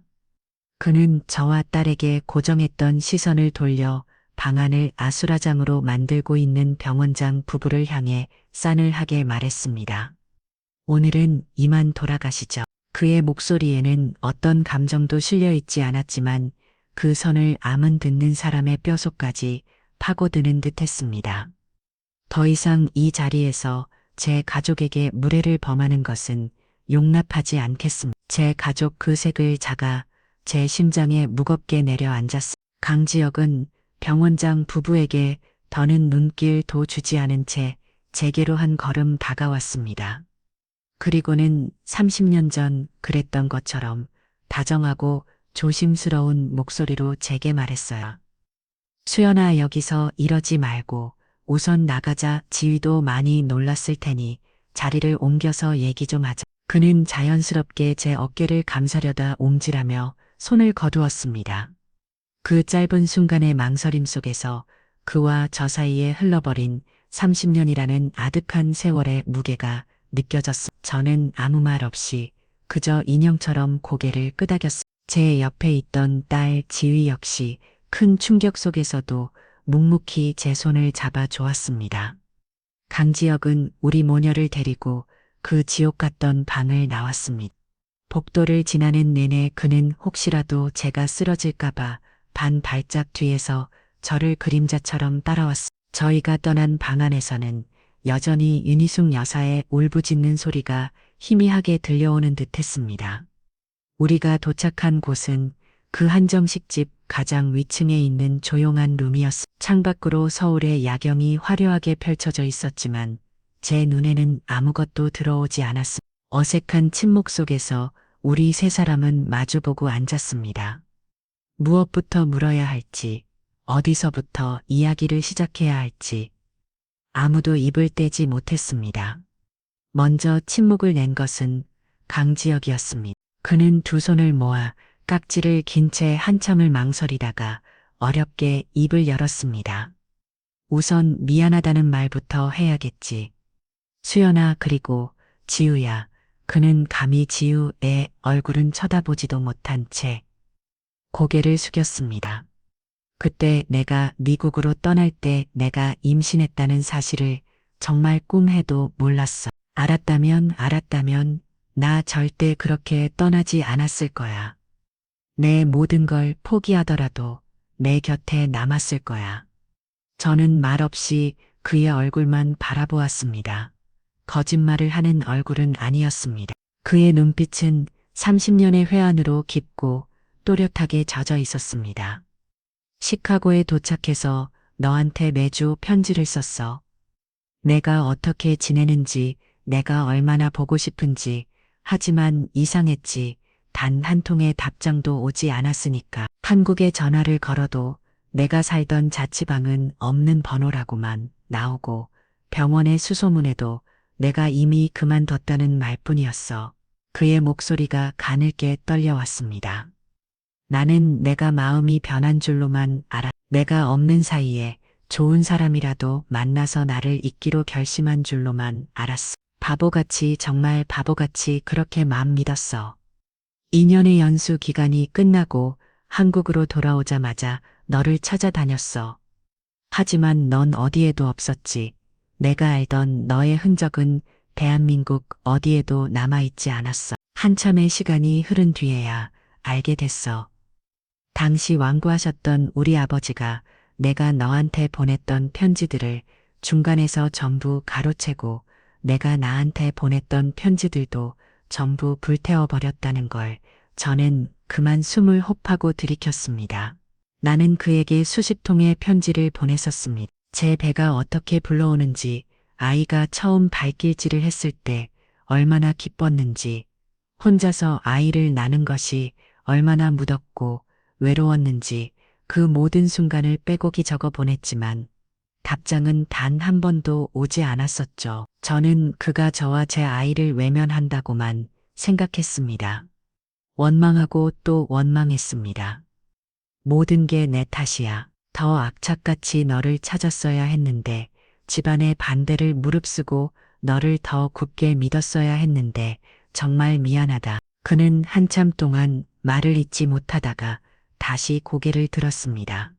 그는 저와 딸에게 고정했던 시선을 돌려 방안을 아수라장으로 만들고 있는 병원장 부부를 향해 싸늘하게 말했습니다. 오늘은 이만 돌아가시죠. 그의 목소리에는 어떤 감정도 실려 있지 않았지만 그 선을 암은 듣는 사람의 뼈속까지 파고드는 듯 했습니다. 더 이상 이 자리에서 제 가족에게 무례를 범하는 것은 용납하지 않겠습니다. 제 가족 그 색을 자가 제 심장에 무겁게 내려앉았습니다. 강지혁은 병원장 부부에게 더는 눈길도 주지 않은 채 제게로 한 걸음 다가왔습니다. 그리고는 30년 전 그랬던 것처럼 다정하고 조심스러운 목소리로 제게 말했어요. 수연아, 여기서 이러지 말고 우선 나가자. 지휘도 많이 놀랐을 테니 자리를 옮겨서 얘기 좀 하자. 그는 자연스럽게 제 어깨를 감싸려다 옴질하며 손을 거두었습니다. 그 짧은 순간의 망설임 속에서 그와 저 사이에 흘러버린 30년이라는 아득한 세월의 무게가 느껴졌습니다. 저는 아무 말 없이 그저 인형처럼 고개를 끄덕였습니다. 제 옆에 있던 딸 지휘 역시 큰 충격 속에서도 묵묵히 제 손을 잡아 주었습니다. 강지혁은 우리 모녀를 데리고 그 지옥 같던 방을 나왔습니다. 복도를 지나는 내내 그는 혹시라도 제가 쓰러질까봐 반 발짝 뒤에서 저를 그림자처럼 따라왔습니다. 저희가 떠난 방 안에서는 여전히 윤희숙 여사의 울부짖는 소리가 희미하게 들려오는 듯 했습니다. 우리가 도착한 곳은 그 한정식집 가장 위층에 있는 조용한 룸이었습니다. 창밖으로 서울의 야경이 화려하게 펼쳐져 있었지만 제 눈에는 아무것도 들어오지 않았습니다. 어색한 침묵 속에서 우리 세 사람은 마주보고 앉았습니다. 무엇부터 물어야 할지, 어디서부터 이야기를 시작해야 할지 아무도 입을 떼지 못했습니다. 먼저 침묵을 낸 것은 강지혁이었습니다. 그는 두 손을 모아 깍지를 긴 채 한참을 망설이다가 어렵게 입을 열었습니다. 우선 미안하다는 말부터 해야겠지. 수연아, 그리고 지우야. 그는 감히 지우의 얼굴은 쳐다보지도 못한 채 고개를 숙였습니다. 그때 내가 미국으로 떠날 때 내가 임신했다는 사실을 정말 꿈에도 몰랐어. 알았다면 나 절대 그렇게 떠나지 않았을 거야. 내 모든 걸 포기하더라도 내 곁에 남았을 거야. 저는 말없이 그의 얼굴만 바라보았습니다. 거짓말을 하는 얼굴은 아니었습니다. 그의 눈빛은 30년의 회한으로 깊고 또렷하게 젖어 있었습니다. 시카고에 도착해서 너한테 매주 편지를 썼어. 내가 어떻게 지내는지, 내가 얼마나 보고 싶은지. 하지만 이상했지. 단 한 통의 답장도 오지 않았으니까. 한국에 전화를 걸어도 내가 살던 자취방은 없는 번호라고만 나오고 병원의 수소문에도 내가 이미 그만뒀다는 말뿐이었어. 그의 목소리가 가늘게 떨려왔습니다. 나는 내가 마음이 변한 줄로만 알아. 내가 없는 사이에 좋은 사람이라도 만나서 나를 잊기로 결심한 줄로만 알았어. 바보같이, 정말 바보같이 그렇게 마음 믿었어. 2년의 연수 기간이 끝나고 한국으로 돌아오자마자 너를 찾아다녔어. 하지만 넌 어디에도 없었지. 내가 알던 너의 흔적은 대한민국 어디에도 남아있지 않았어. 한참의 시간이 흐른 뒤에야 알게 됐어. 당시 완고하셨던 우리 아버지가 내가 너한테 보냈던 편지들을 중간에서 전부 가로채고 내가 나한테 보냈던 편지들도 전부 불태워버렸다는 걸 저는 그만 숨을 호흡하고 들이켰습니다. 나는 그에게 수십 통의 편지를 보냈었습니다. 제 배가 어떻게 불러오는지, 아이가 처음 발길질을 했을 때 얼마나 기뻤는지, 혼자서 아이를 낳는 것이 얼마나 무덥고 외로웠는지 그 모든 순간을 빼곡히 적어 보냈지만 답장은 단 한 번도 오지 않았었죠. 저는 그가 저와 제 아이를 외면한다고만 생각했습니다. 원망하고 또 원망했습니다. 모든 게 내 탓이야. 더 악착같이 너를 찾았어야 했는데, 집안의 반대를 무릅쓰고 너를 더 굳게 믿었어야 했는데 정말 미안하다. 그는 한참 동안 말을 잇지 못하다가 다시 고개를 들었습니다.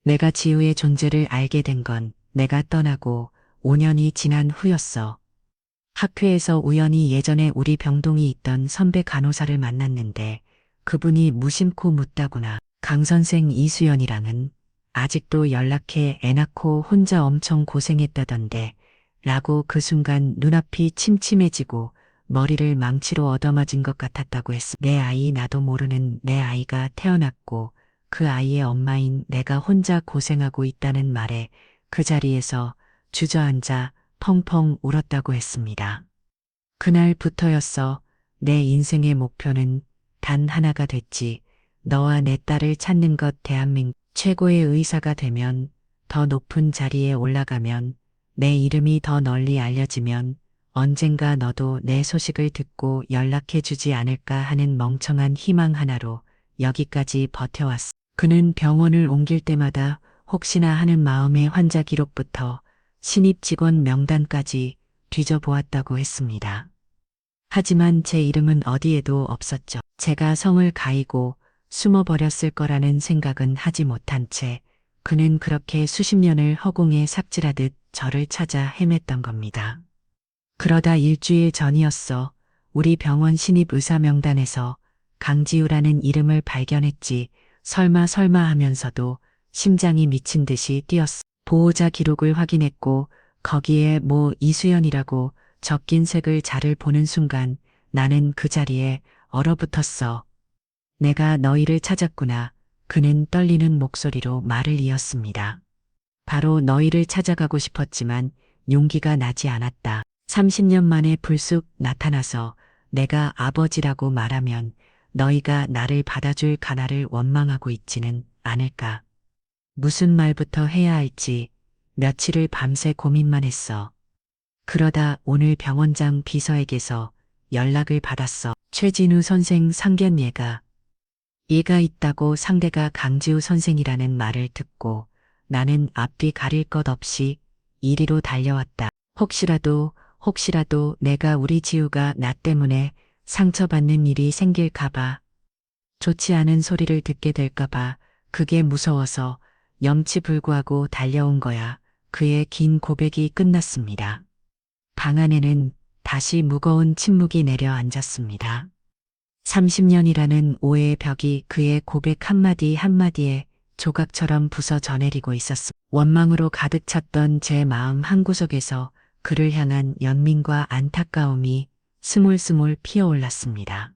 내가 지우의 존재를 알게 된 건 내가 떠나고 5년이 지난 후였어. 학회에서 우연히 예전에 우리 병동이 있던 선배 간호사를 만났는데 그분이 무심코 묻다구나. 강 선생 이수연이랑은 아직도 연락해. 애 낳고 혼자 엄청 고생했다던데 라고. 그 순간 눈앞이 침침해지고 머리를 망치로 얻어맞은 것 같았다고 했어. 내 아이, 나도 모르는 내 아이가 태어났고 그 아이의 엄마인 내가 혼자 고생하고 있다는 말에 그 자리에서 주저앉아 펑펑 울었다고 했습니다. 그날부터였어. 내 인생의 목표는 단 하나가 됐지. 너와 내 딸을 찾는 것. 대한민국 최고의 의사가 되면, 더 높은 자리에 올라가면, 내 이름이 더 널리 알려지면 언젠가 너도 내 소식을 듣고 연락해 주지 않을까 하는 멍청한 희망 하나로 여기까지 버텨왔어. 그는 병원을 옮길 때마다 혹시나 하는 마음의 환자 기록부터 신입 직원 명단까지 뒤져보았다고 했습니다. 하지만 제 이름은 어디에도 없었죠. 제가 성을 가히고 숨어버렸을 거라는 생각은 하지 못한 채 그는 그렇게 수십 년을 허공에 삽질하듯 저를 찾아 헤맸던 겁니다. 그러다 일주일 전이었어. 우리 병원 신입 의사 명단에서 강지우라는 이름을 발견했지. 설마 하면서도 심장이 미친 듯이 뛰었어. 보호자 기록을 확인했고 거기에 뭐 이수연이라고 적긴 색을 자를 보는 순간 나는 그 자리에 얼어붙었어. 내가 너희를 찾았구나. 그는 떨리는 목소리로 말을 이었습니다. 바로 너희를 찾아가고 싶었지만 용기가 나지 않았다. 30년 만에 불쑥 나타나서 내가 아버지라고 말하면 너희가 나를 받아줄 가나를 원망하고 있지는 않을까. 무슨 말부터 해야 할지 며칠을 밤새 고민만 했어. 그러다 오늘 병원장 비서에게서 연락을 받았어. 최진우 선생 상견례가 얘가 있다고 상대가 강지우 선생이라는 말을 듣고 나는 앞뒤 가릴 것 없이 이리로 달려왔다. 혹시라도 내가 우리 지우가 나 때문에 상처받는 일이 생길까봐, 좋지 않은 소리를 듣게 될까봐 그게 무서워서 염치불구하고 달려온 거야. 그의 긴 고백이 끝났습니다. 방 안에는 다시 무거운 침묵이 내려앉았습니다. 30년이라는 오해의 벽이 그의 고백 한마디 한마디에 조각처럼 부서져 내리고 있었습니다. 원망으로 가득 찼던 제 마음 한구석에서 그를 향한 연민과 안타까움이 스물스물 피어올랐습니다.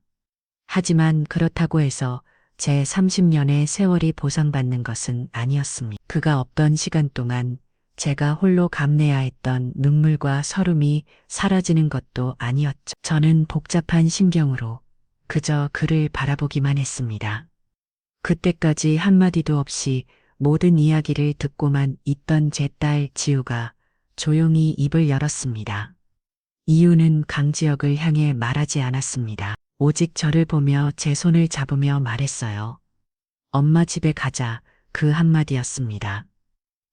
하지만 그렇다고 해서 제 30년의 세월이 보상받는 것은 아니었습니다. 그가 없던 시간 동안 제가 홀로 감내야 했던 눈물과 서름이 사라지는 것도 아니었죠. 저는 복잡한 심경으로 그저 그를 바라보기만 했습니다. 그때까지 한마디도 없이 모든 이야기를 듣고만 있던 제 딸 지우가 조용히 입을 열었습니다. 이유는 강지혁을 향해 말하지 않았습니다. 오직 저를 보며 제 손을 잡으며 말했어요. 엄마 집에 가자. 그 한마디였습니다.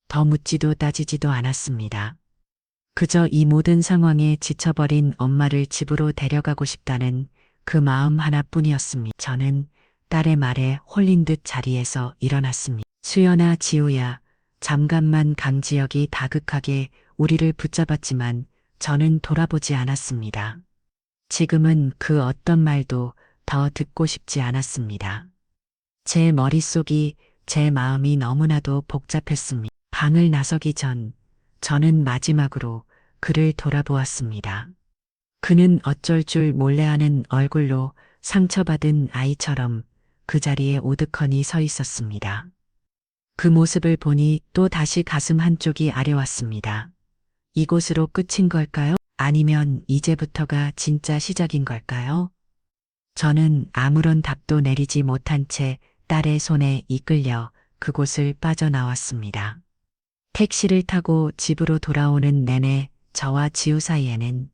더 묻지도 따지지도 않았습니다. 그저 이 모든 상황에 지쳐버린 엄마를 집으로 데려가고 싶다는 그 마음 하나뿐이었습니다. 저는 딸의 말에 홀린 듯 자리에서 일어났습니다. 수연아, 지우야. 잠깐만. 강지혁이 다급하게 우리를 붙잡았지만 저는 돌아보지 않았습니다. 지금은 그 어떤 말도 더 듣고 싶지 않았습니다. 제 머릿속이, 제 마음이 너무나도 복잡했습니다. 방을 나서기 전 저는 마지막으로 그를 돌아보았습니다. 그는 어쩔 줄 몰래 하는 얼굴로 상처받은 아이처럼 그 자리에 오드커니 서 있었습니다. 그 모습을 보니 또 다시 가슴 한쪽이 아려왔습니다. 이곳으로 끝인 걸까요? 아니면 이제부터가 진짜 시작인 걸까요? 저는 아무런 답도 내리지 못한 채 딸의 손에 이끌려 그곳을 빠져나왔습니다. 택시를 타고 집으로 돌아오는 내내 저와 지우 사이에는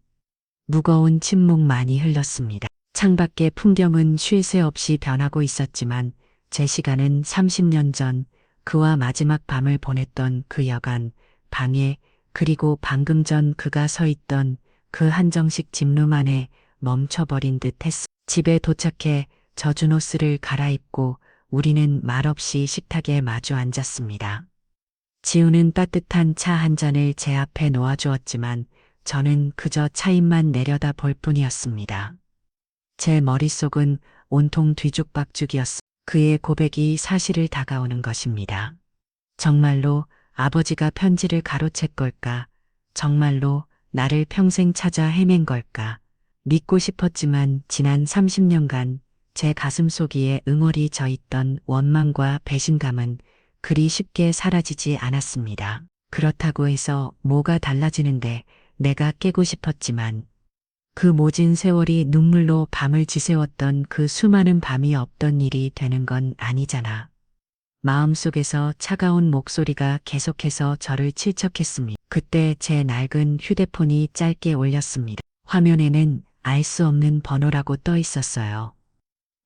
무거운 침묵만이 흘렀습니다. 창밖의 풍경은 쉴 새 없이 변하고 있었지만 제 시간은 30년 전 그와 마지막 밤을 보냈던 그 여관, 방에, 그리고 방금 전 그가 서 있던 그 한정식 집룸 안에 멈춰버린 듯 했습니다. 집에 도착해 젖은 옷을 갈아입고 우리는 말없이 식탁에 마주 앉았습니다. 지우는 따뜻한 차 한 잔을 제 앞에 놓아주었지만 저는 그저 차인만 내려다 볼 뿐이었습니다. 제 머릿속은 온통 뒤죽박죽이었습니다. 그의 고백이 사실을 다가오는 것입니다. 정말로 아버지가 편지를 가로챈 걸까? 정말로 나를 평생 찾아 헤맨 걸까? 믿고 싶었지만 지난 30년간 제 가슴속에 응어리 져 있던 원망과 배신감은 그리 쉽게 사라지지 않았습니다. 그렇다고 해서 뭐가 달라지는데 내가 깨고 싶었지만 그 모진 세월이 눈물로 밤을 지새웠던 그 수많은 밤이 없던 일이 되는 건 아니잖아. 마음속에서 차가운 목소리가 계속해서 저를 질척했습니다. 그때 제 낡은 휴대폰이 짧게 울렸습니다. 화면에는 알 수 없는 번호라고 떠 있었어요.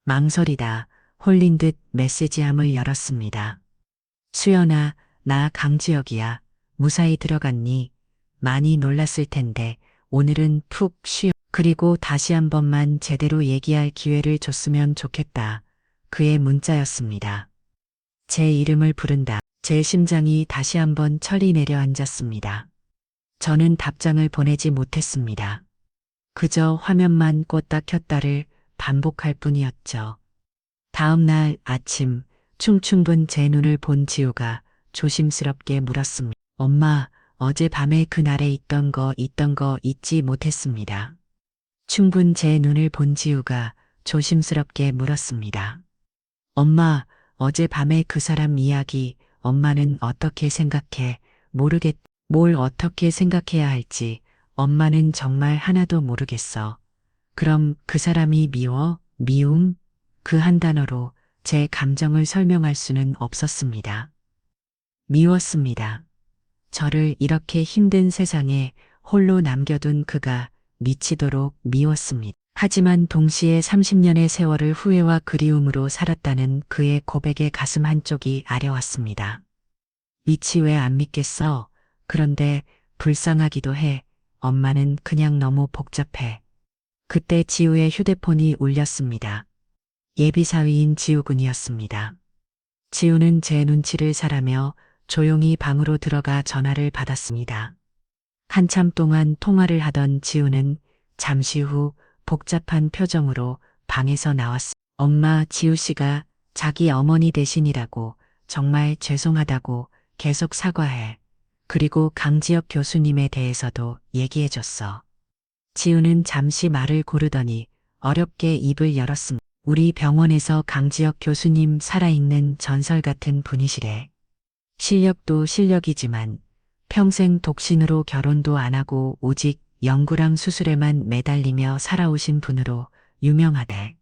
망설이다 홀린 듯 메시지함을 열었습니다. 수연아, 나 강지혁이야. 무사히 들어갔니? 많이 놀랐을 텐데 오늘은 푹 쉬어. 그리고 다시 한 번만 제대로 얘기할 기회를 줬으면 좋겠다. 그의 문자였습니다. 제 이름을 부른다. 제 심장이 다시 한번 철이 내려앉았습니다. 저는 답장을 보내지 못했습니다. 그저 화면만 껐다 켰다를 반복할 뿐이었죠. 다음 날 아침 충충분 제 눈을 본 지우가 조심스럽게 물었습니다. 엄마, 어젯밤에 그날에 있던 거 잊지 못했습니다. 충분 제 눈을 본 지우가 조심스럽게 물었습니다. 엄마, 어젯밤에 그 사람 이야기 엄마는 어떻게 생각해? 뭘 어떻게 생각해야 할지 엄마는 정말 하나도 모르겠어. 그럼 그 사람이 미워? 미움? 그 한 단어로 제 감정을 설명할 수는 없었습니다. 미웠습니다. 저를 이렇게 힘든 세상에 홀로 남겨둔 그가 미치도록 미웠습니다. 하지만 동시에 30년의 세월을 후회와 그리움으로 살았다는 그의 고백에 가슴 한쪽이 아려왔습니다. 미치 왜 안 믿겠어? 그런데 불쌍하기도 해. 엄마는 그냥 너무 복잡해. 그때 지우의 휴대폰이 울렸습니다. 예비사위인 지우군이었습니다. 지우는 제 눈치를 사라며 조용히 방으로 들어가 전화를 받았습니다. 한참 동안 통화를 하던 지우는 잠시 후 복잡한 표정으로 방에서 나왔습니다. 엄마, 지우 씨가 자기 어머니 대신이라고 정말 죄송하다고 계속 사과해. 그리고 강지혁 교수님에 대해서도 얘기해줬어. 지우는 잠시 말을 고르더니 어렵게 입을 열었습니다. 우리 병원에서 강지혁 교수님 살아있는 전설 같은 분이시래. 실력도 실력이지만 평생 독신으로 결혼도 안 하고 오직 연구랑 수술에만 매달리며 살아오신 분으로 유명하대.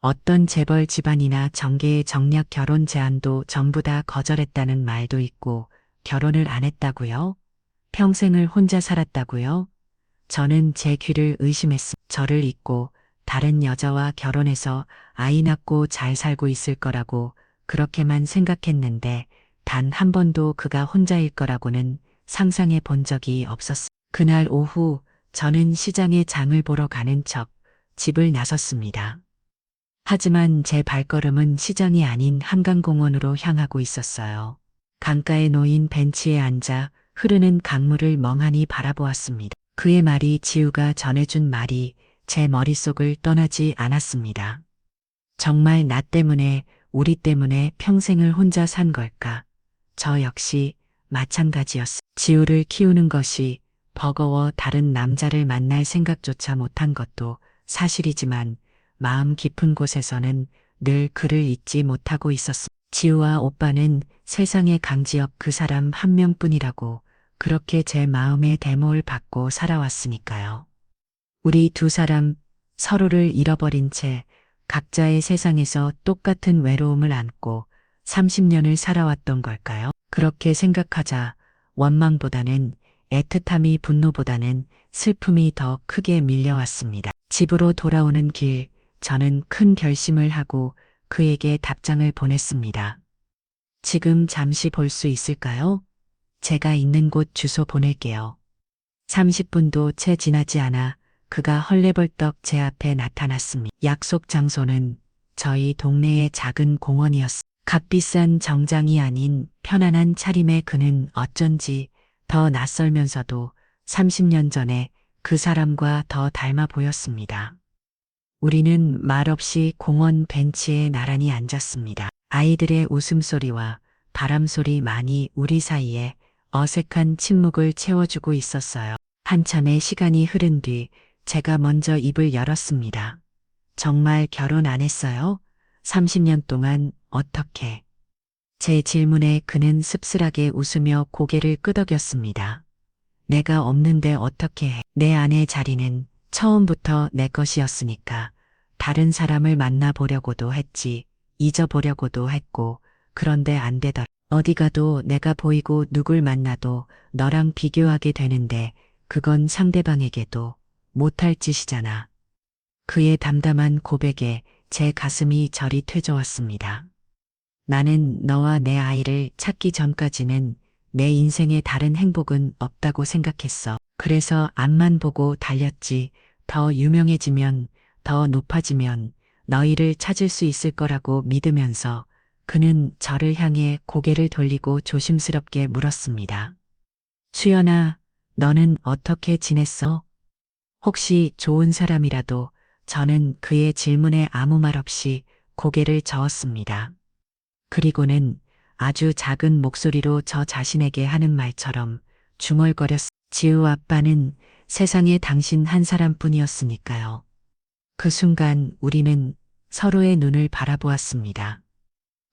어떤 재벌 집안이나 정계의 정략 결혼 제안도 전부 다 거절했다는 말도 있고 결혼을 안 했다고요? 평생을 혼자 살았다고요? 저는 제 귀를 의심했습니다. 저를 잊고 다른 여자와 결혼해서 아이 낳고 잘 살고 있을 거라고 그렇게만 생각했는데 단 한 번도 그가 혼자일 거라고는 상상해 본 적이 없었습니다. 그날 오후 저는 시장에 장을 보러 가는 척 집을 나섰습니다. 하지만 제 발걸음은 시장이 아닌 한강공원으로 향하고 있었어요. 강가에 놓인 벤치에 앉아 흐르는 강물을 멍하니 바라보았습니다. 그의 말이 지우가 전해준 말이 제 머릿속을 떠나지 않았습니다. 정말 나 때문에, 우리 때문에 평생을 혼자 산 걸까? 저 역시 마찬가지였습니다. 지우를 키우는 것이 버거워 다른 남자를 만날 생각조차 못한 것도 사실이지만 마음 깊은 곳에서는 늘 그를 잊지 못하고 있었습니다. 지우와 오빠는 세상에 강지혁 그 사람 한 명뿐이라고 그렇게 제 마음의 대모를 받고 살아왔으니까요. 우리 두 사람 서로를 잃어버린 채 각자의 세상에서 똑같은 외로움을 안고 30년을 살아왔던 걸까요? 그렇게 생각하자 원망보다는 애틋함이 분노보다는 슬픔이 더 크게 밀려왔습니다. 집으로 돌아오는 길, 저는 큰 결심을 하고 그에게 답장을 보냈습니다. 지금 잠시 볼 수 있을까요? 제가 있는 곳 주소 보낼게요. 30분도 채 지나지 않아 그가 헐레벌떡 제 앞에 나타났습니다. 약속 장소는 저희 동네의 작은 공원이었습니다. 값비싼 정장이 아닌 편안한 차림의 그는 어쩐지 더 낯설면서도 30년 전에 그 사람과 더 닮아 보였습니다. 우리는 말없이 공원 벤치에 나란히 앉았습니다. 아이들의 웃음소리와 바람소리만이 우리 사이에 어색한 침묵을 채워주고 있었어요. 한참의 시간이 흐른 뒤 제가 먼저 입을 열었습니다. 정말 결혼 안 했어요? 30년 동안 어떻게? 제 질문에 그는 씁쓸하게 웃으며 고개를 끄덕였습니다. 내가 없는데 어떻게 해? 내 아내 자리는 처음부터 내 것이었으니까 다른 사람을 만나보려고도 했지, 잊어보려고도 했고, 그런데 안 되더라. 어디 가도 내가 보이고 누굴 만나도 너랑 비교하게 되는데 그건 상대방에게도 못할 짓이잖아. 그의 담담한 고백에 제 가슴이 저리 퇴조왔습니다. 나는 너와 내 아이를 찾기 전까지는 내 인생에 다른 행복은 없다고 생각했어. 그래서 앞만 보고 달렸지. 더 유명해지면, 더 높아지면 너희를 찾을 수 있을 거라고 믿으면서 그는 저를 향해 고개를 돌리고 조심스럽게 물었습니다. 수연아, 너는 어떻게 지냈어? 혹시 좋은 사람이라도. 저는 그의 질문에 아무 말 없이 고개를 저었습니다. 그리고는 아주 작은 목소리로 저 자신에게 하는 말처럼 중얼거렸. 지우 아빠는 세상에 당신 한 사람뿐이었으니까요. 그 순간 우리는 서로의 눈을 바라보았습니다.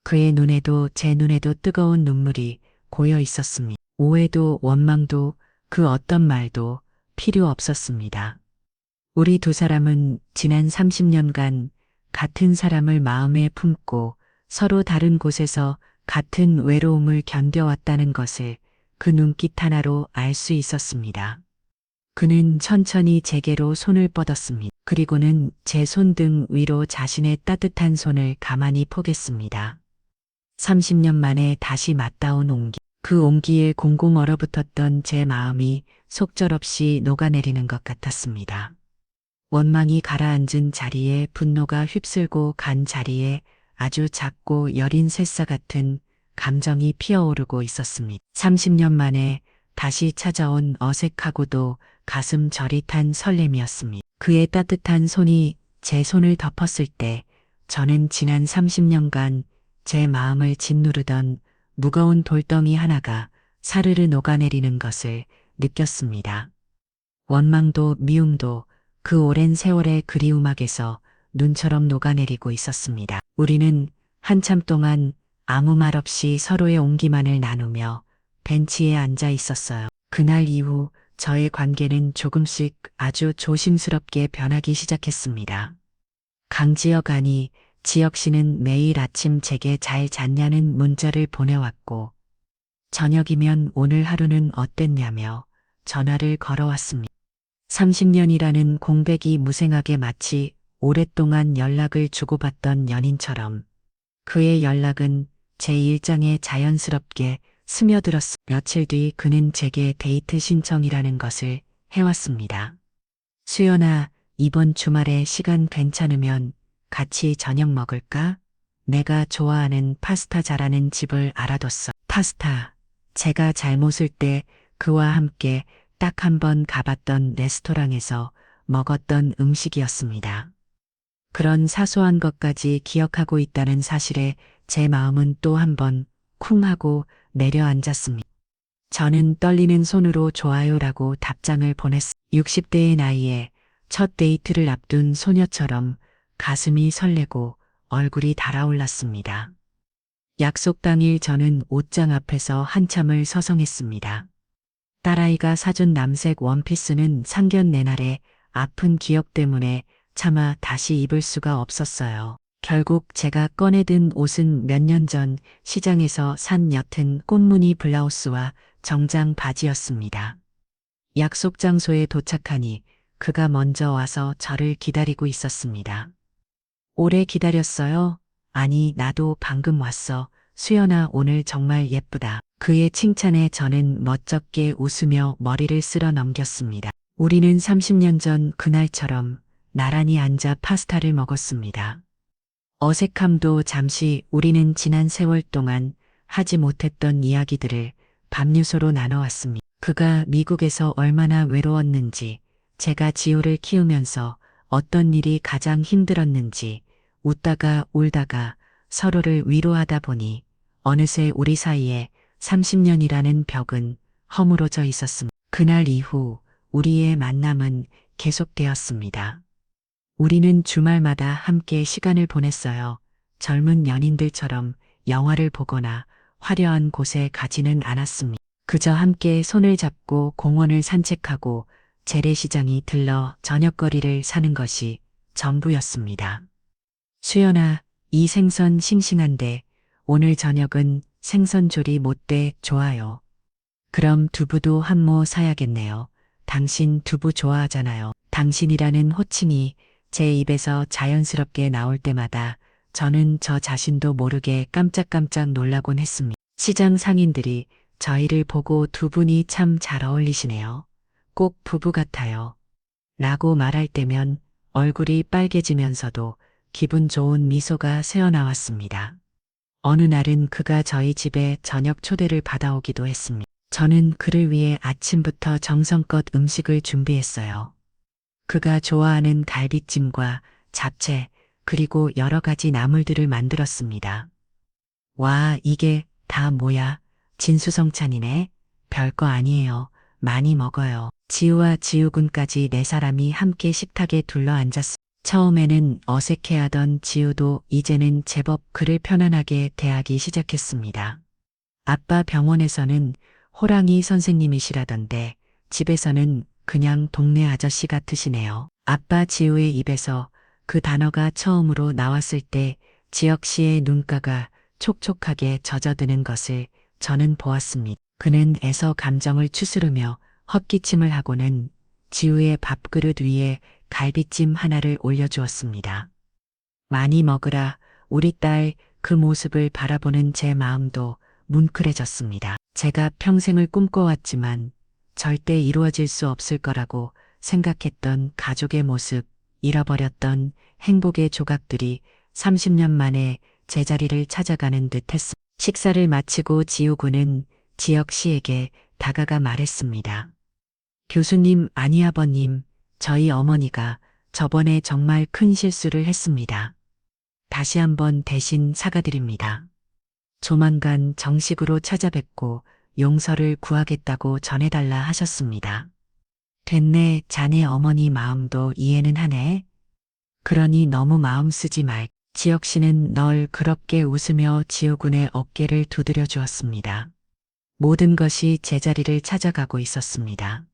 그의 눈에도 제 눈에도 뜨거운 눈물이 고여 있었습니다. 오해도 원망도 그 어떤 말도 필요 없었습니다. 우리 두 사람은 지난 30년간 같은 사람을 마음에 품고 서로 다른 곳에서 같은 외로움을 견뎌왔다는 것을 그 눈빛 하나로 알 수 있었습니다. 그는 천천히 제게로 손을 뻗었습니다. 그리고는 제 손등 위로 자신의 따뜻한 손을 가만히 포겠습니다. 30년 만에 다시 맞닿은 온기. 그 온기에 공공 얼어붙었던 제 마음이 속절없이 녹아내리는 것 같았습니다. 원망이 가라앉은 자리에 분노가 휩쓸고 간 자리에 아주 작고 여린 새싹 같은 감정이 피어오르고 있었습니다. 30년 만에 다시 찾아온 어색하고도 가슴 저릿한 설렘이었습니다. 그의 따뜻한 손이 제 손을 덮었을 때 저는 지난 30년간 제 마음을 짓누르던 무거운 돌덩이 하나가 사르르 녹아내리는 것을 느꼈습니다. 원망도 미움도 그 오랜 세월의 그리움막에서 눈처럼 녹아내리고 있었습니다. 우리는 한참 동안 아무 말 없이 서로의 온기만을 나누며 벤치에 앉아 있었어요. 그날 이후 저의 관계는 조금씩 아주 조심스럽게 변하기 시작했습니다. 강지혁 아니, 지혁 씨는 매일 아침 제게 잘 잤냐는 문자를 보내왔고, 저녁이면 오늘 하루는 어땠냐며 전화를 걸어왔습니다. 30년이라는 공백이 무생하게 마치 오랫동안 연락을 주고받던 연인처럼 그의 연락은 제 일정에 자연스럽게 스며들었습니다. 며칠 뒤 그는 제게 데이트 신청이라는 것을 해왔습니다. 수연아, 이번 주말에 시간 괜찮으면 같이 저녁 먹을까? 내가 좋아하는 파스타 잘하는 집을 알아뒀어. 파스타. 제가 잘못을 때 그와 함께 딱 한 번 가봤던 레스토랑에서 먹었던 음식이었습니다. 그런 사소한 것까지 기억하고 있다는 사실에 제 마음은 또 한 번 쿵 하고 내려앉았습니다. 저는 떨리는 손으로 좋아요라고 답장을 보냈습니다. 60대의 나이에 첫 데이트를 앞둔 소녀처럼 가슴이 설레고 얼굴이 달아올랐습니다. 약속 당일 저는 옷장 앞에서 한참을 서성했습니다. 딸아이가 사준 남색 원피스는 상견례 날에 아픈 기억 때문에 차마 다시 입을 수가 없었어요. 결국 제가 꺼내든 옷은 몇 년 전 시장에서 산 옅은 꽃무늬 블라우스와 정장 바지였습니다. 약속 장소에 도착하니 그가 먼저 와서 저를 기다리고 있었습니다. 오래 기다렸어요? 아니, 나도 방금 왔어. 수연아, 오늘 정말 예쁘다. 그의 칭찬에 저는 멋쩍게 웃으며 머리를 쓸어 넘겼습니다. 우리는 30년 전 그날처럼 나란히 앉아 파스타를 먹었습니다. 어색함도 잠시. 우리는 지난 세월 동안 하지 못했던 이야기들을 밤유소로 나눠왔습니다. 그가 미국에서 얼마나 외로웠는지, 제가 지호를 키우면서 어떤 일이 가장 힘들었는지, 웃다가 울다가 서로를 위로하다 보니 어느새 우리 사이에 30년이라는 벽은 허물어져 있었습니다. 그날 이후 우리의 만남은 계속되었습니다. 우리는 주말마다 함께 시간을 보냈어요. 젊은 연인들처럼 영화를 보거나 화려한 곳에 가지는 않았습니다. 그저 함께 손을 잡고 공원을 산책하고 재래시장이 들러 저녁거리를 사는 것이 전부였습니다. 수연아, 이 생선 싱싱한데 오늘 저녁은 생선조리 못돼. 좋아요. 그럼 두부도 한 모 사야겠네요. 당신 두부 좋아하잖아요. 당신이라는 호칭이 제 입에서 자연스럽게 나올 때마다 저는 저 자신도 모르게 깜짝깜짝 놀라곤 했습니다. 시장 상인들이 저희를 보고 두 분이 참 잘 어울리시네요. 꼭 부부 같아요. 라고 말할 때면 얼굴이 빨개지면서도 기분 좋은 미소가 새어나왔습니다. 어느 날은 그가 저희 집에 저녁 초대를 받아오기도 했습니다. 저는 그를 위해 아침부터 정성껏 음식을 준비했어요. 그가 좋아하는 갈비찜과 잡채, 그리고 여러 가지 나물들을 만들었습니다. 와, 이게 다 뭐야? 진수성찬이네? 별거 아니에요. 많이 먹어요. 지우와 지우군까지 네 사람이 함께 식탁에 둘러앉았습니다. 처음에는 어색해하던 지우도 이제는 제법 그를 편안하게 대하기 시작했습니다. 아빠 병원에서는 호랑이 선생님이시라던데 집에서는 그냥 동네 아저씨 같으시네요. 아빠 지우의 입에서 그 단어가 처음으로 나왔을 때 지혁 씨의 눈가가 촉촉하게 젖어드는 것을 저는 보았습니다. 그는 애서 감정을 추스르며 헛기침을 하고는 지우의 밥그릇 위에 갈비찜 하나를 올려주었습니다. 많이 먹으라, 우리 딸. 그 모습을 바라보는 제 마음도 뭉클해졌습니다. 제가 평생을 꿈꿔왔지만 절대 이루어질 수 없을 거라고 생각했던 가족의 모습, 잃어버렸던 행복의 조각들이 30년 만에 제자리를 찾아가는 듯 했습니다. 식사를 마치고 지우군은 지혁 씨에게 다가가 말했습니다. 교수님, 아니 아버님, 저희 어머니가 저번에 정말 큰 실수를 했습니다. 다시 한번 대신 사과드립니다. 조만간 정식으로 찾아뵙고 용서를 구하겠다고 전해달라 하셨습니다. 됐네, 자네 어머니 마음도 이해는 하네. 그러니 너무 마음 쓰지 말. 지혁 씨는 널그럽게 웃으며 지우군의 어깨를 두드려 주었습니다. 모든 것이 제자리를 찾아가고 있었습니다.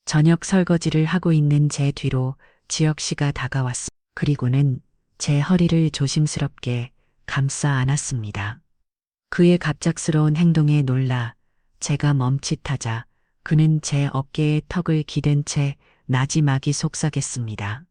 저녁 설거지를 하고 있는 제 뒤로 지혁 씨가 다가왔습니다. 그리고는 제 허리를 조심스럽게 감싸 안았습니다. 그의 갑작스러운 행동에 놀라 제가 멈칫하자 그는 제 어깨에 턱을 기댄 채 나지막이 속삭였습니다.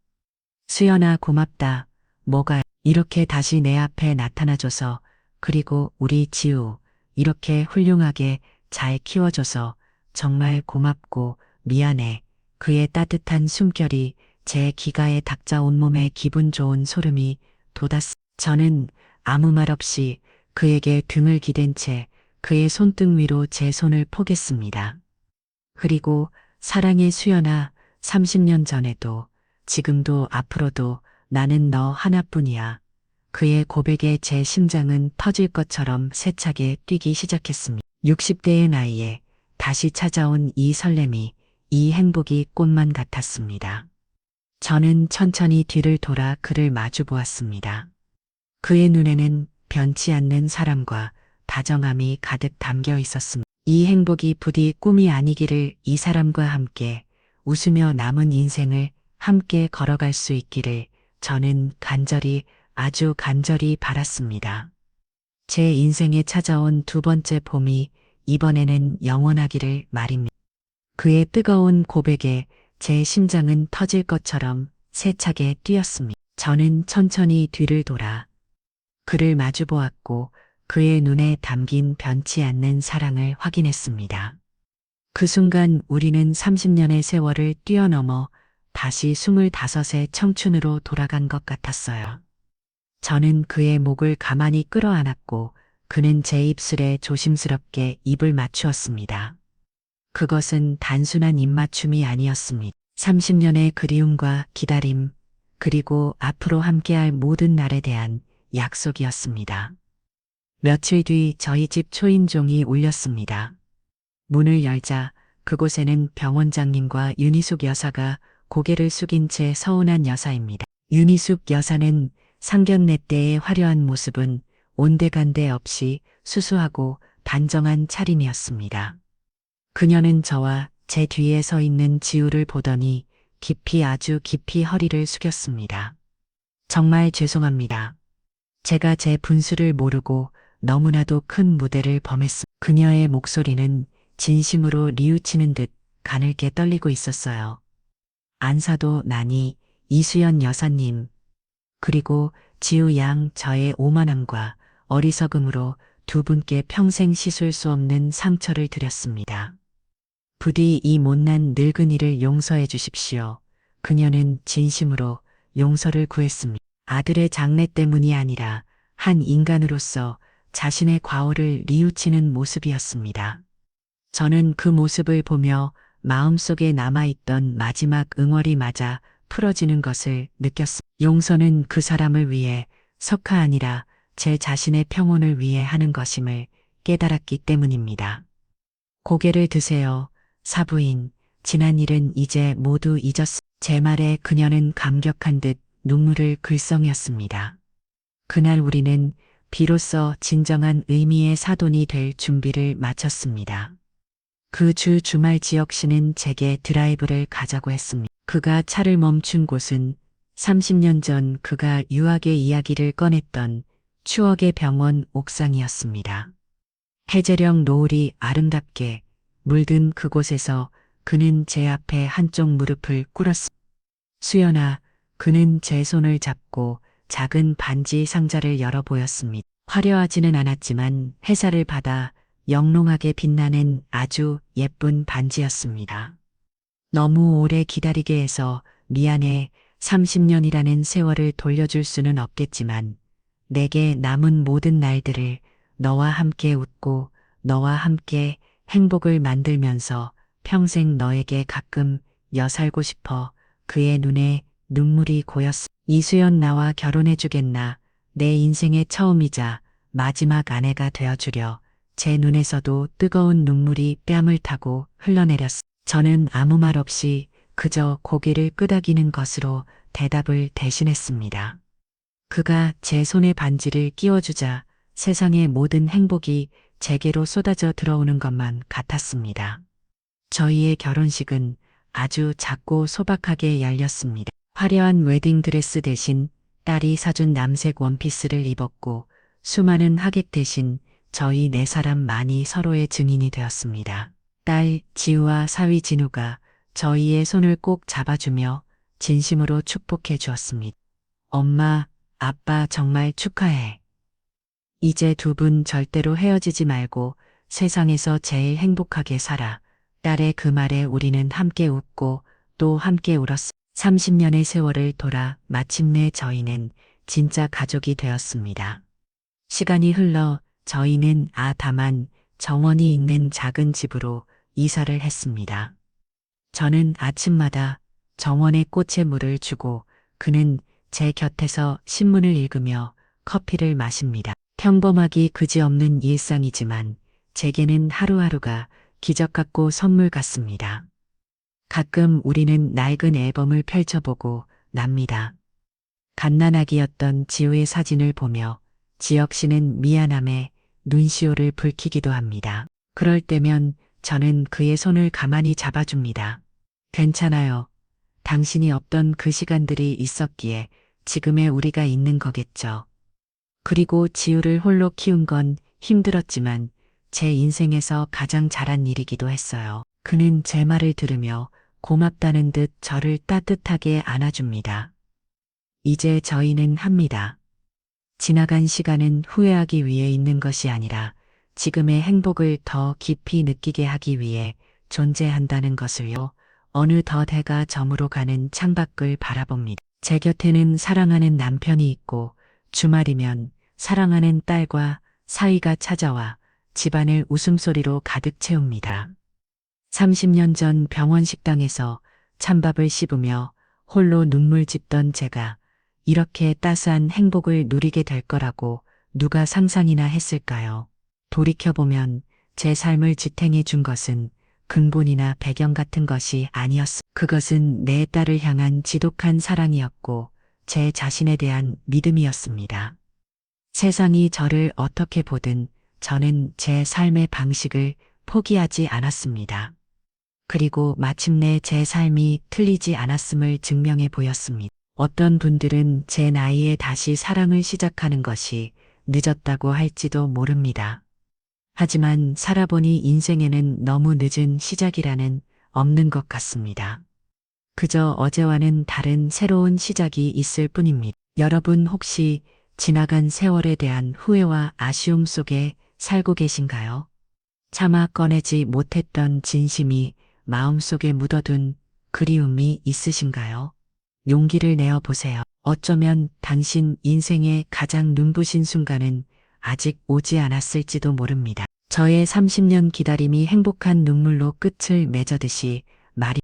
수연아, 고맙다. 뭐가 이렇게 다시 내 앞에 나타나줘서, 그리고 우리 지우 이렇게 훌륭하게 잘 키워줘서 정말 고맙고 미안해. 그의 따뜻한 숨결이 제 기가에 닥자 온몸에 기분 좋은 소름이 돋았습니다. 저는 아무 말 없이 그에게 등을 기댄 채 그의 손등 위로 제 손을 포겠습니다. 그리고 사랑의 수연아, 30년 전에도 지금도 앞으로도 나는 너 하나뿐이야. 그의 고백에 제 심장은 터질 것처럼 세차게 뛰기 시작했습니다. 60대의 나이에 다시 찾아온 이 설렘이, 이 행복이 꽃만 같았습니다. 저는 천천히 뒤를 돌아 그를 마주 보았습니다. 그의 눈에는 변치 않는 사랑과 다정함이 가득 담겨 있었습니다. 이 행복이 부디 꿈이 아니기를, 이 사람과 함께 웃으며 남은 인생을 함께 걸어갈 수 있기를 저는 간절히, 아주 간절히 바랐습니다. 제 인생에 찾아온 두 번째 봄이 이번에는 영원하기를 말입니다. 그의 뜨거운 고백에 제 심장은 터질 것처럼 세차게 뛰었습니다. 저는 천천히 뒤를 돌아 그를 마주 보았고 그의 눈에 담긴 변치 않는 사랑을 확인했습니다. 그 순간 우리는 30년의 세월을 뛰어넘어 다시 25의 청춘으로 돌아간 것 같았어요. 저는 그의 목을 가만히 끌어안았고 그는 제 입술에 조심스럽게 입을 맞추었습니다. 그것은 단순한 입맞춤이 아니었습니다. 30년의 그리움과 기다림, 그리고 앞으로 함께할 모든 날에 대한 약속이었습니다. 며칠 뒤 저희 집 초인종이 울렸습니다. 문을 열자 그곳에는 병원장님과 윤희숙 여사가 고개를 숙인 채 서운한 여사입니다. 윤희숙 여사는 상견례 때의 화려한 모습은 온데간데 없이 수수하고 단정한 차림이었습니다. 그녀는 저와 제 뒤에 서 있는 지우를 보더니 깊이, 아주 깊이 허리를 숙였습니다. 정말 죄송합니다. 제가 제 분수를 모르고 너무나도 큰 무대를 범했습니다. 그녀의 목소리는 진심으로 뉘우치는 듯 가늘게 떨리고 있었어요. 안사도 나니, 이수연 여사님, 그리고 지우 양, 저의 오만함과 어리석음으로 두 분께 평생 씻을 수 없는 상처를 드렸습니다. 부디 이 못난 늙은이를 용서해 주십시오. 그녀는 진심으로 용서를 구했습니다. 아들의 장래 때문이 아니라 한 인간으로서 자신의 과오를 뉘우치는 모습이었습니다. 저는 그 모습을 보며 마음속에 남아있던 마지막 응어리 맞아 풀어지는 것을 느꼈습니다. 용서는 그 사람을 위해 석화 아니라 제 자신의 평온을 위해 하는 것임을 깨달았기 때문입니다. 고개를 드세요. 사부인, 지난 일은 이제 모두 잊었습니다. 제 말에 그녀는 감격한 듯 눈물을 글썽였습니다. 그날 우리는 비로소 진정한 의미의 사돈이 될 준비를 마쳤습니다. 그 주 주말 지혁 씨는 제게 드라이브를 가자고 했습니다. 그가 차를 멈춘 곳은 30년 전 그가 유학의 이야기를 꺼냈던 추억의 병원 옥상이었습니다. 해제령 노을이 아름답게 물든 그곳에서 그는 제 앞에 한쪽 무릎을 꿇었습니다. 수연아, 그는 제 손을 잡고 작은 반지 상자를 열어 보였습니다. 화려하지는 않았지만 회사를 받아 영롱하게 빛나는 아주 예쁜 반지였습니다. 너무 오래 기다리게 해서 미안해. 30년이라는 세월을 돌려줄 수는 없겠지만 내게 남은 모든 날들을 너와 함께 웃고 너와 함께 행복을 만들면서 평생 너에게 가끔 여살고 싶어. 그의 눈에 눈물이 고였습니다. 이수연 나와 결혼해 주겠나. 내 인생의 처음이자 마지막 아내가 되어주려. 제 눈에서도 뜨거운 눈물이 뺨을 타고 흘러내렸습니다. 저는 아무 말 없이 그저 고개를 끄덕이는 것으로 대답을 대신했습니다. 그가 제 손에 반지를 끼워주자 세상의 모든 행복이 제게로 쏟아져 들어오는 것만 같았습니다. 저희의 결혼식은 아주 작고 소박하게 열렸습니다. 화려한 웨딩드레스 대신 딸이 사준 남색 원피스를 입었고 수많은 하객 대신 저희 네 사람만이 서로의 증인이 되었습니다. 딸 지우와 사위 진우가 저희의 손을 꼭 잡아주며 진심으로 축복해 주었습니다. 엄마, 아빠 정말 축하해. 이제 두 분 절대로 헤어지지 말고 세상에서 제일 행복하게 살아. 딸의 그 말에 우리는 함께 웃고 또 함께 울었습니다. 30년의 세월을 돌아 마침내 저희는 진짜 가족이 되었습니다. 시간이 흘러 저희는 다만 정원이 있는 작은 집으로 이사를 했습니다. 저는 아침마다 정원의 꽃에 물을 주고 그는 제 곁에서 신문을 읽으며 커피를 마십니다. 평범하기 그지없는 일상이지만 제게는 하루하루가 기적 같고 선물 같습니다. 가끔 우리는 낡은 앨범을 펼쳐보고 납니다. 갓난아기였던 지우의 사진을 보며 지혁 씨는 미안함에 눈시울을 붉히기도 합니다. 그럴 때면 저는 그의 손을 가만히 잡아줍니다. 괜찮아요. 당신이 없던 그 시간들이 있었기에 지금의 우리가 있는 거겠죠. 그리고 지우를 홀로 키운 건 힘들었지만 제 인생에서 가장 잘한 일이기도 했어요. 그는 제 말을 들으며 고맙다는 듯 저를 따뜻하게 안아줍니다. 이제 저희는 합니다. 지나간 시간은 후회하기 위해 있는 것이 아니라 지금의 행복을 더 깊이 느끼게 하기 위해 존재한다는 것을요. 어느덧 해가 저물어 가는 창밖을 바라봅니다. 제 곁에는 사랑하는 남편이 있고 주말이면 사랑하는 딸과 사위가 찾아와 집안을 웃음소리로 가득 채웁니다. 30년 전 병원 식당에서 찬밥을 씹으며 홀로 눈물 짓던 제가 이렇게 따스한 행복을 누리게 될 거라고 누가 상상이나 했을까요? 돌이켜보면 제 삶을 지탱해 준 것은 근본이나 배경 같은 것이 아니었습니다. 그것은 내 딸을 향한 지독한 사랑이었고 제 자신에 대한 믿음이었습니다. 세상이 저를 어떻게 보든 저는 제 삶의 방식을 포기하지 않았습니다. 그리고 마침내 제 삶이 틀리지 않았음을 증명해 보였습니다. 어떤 분들은 제 나이에 다시 사랑을 시작하는 것이 늦었다고 할지도 모릅니다. 하지만 살아보니 인생에는 너무 늦은 시작이라는 없는 것 같습니다. 그저 어제와는 다른 새로운 시작이 있을 뿐입니다. 여러분 혹시 지나간 세월에 대한 후회와 아쉬움 속에 살고 계신가요? 차마 꺼내지 못했던 진심이 마음속에 묻어둔 그리움이 있으신가요? 용기를 내어 보세요. 어쩌면 당신 인생의 가장 눈부신 순간은 아직 오지 않았을지도 모릅니다. 저의 30년 기다림이 행복한 눈물로 끝을 맺어듯이 말이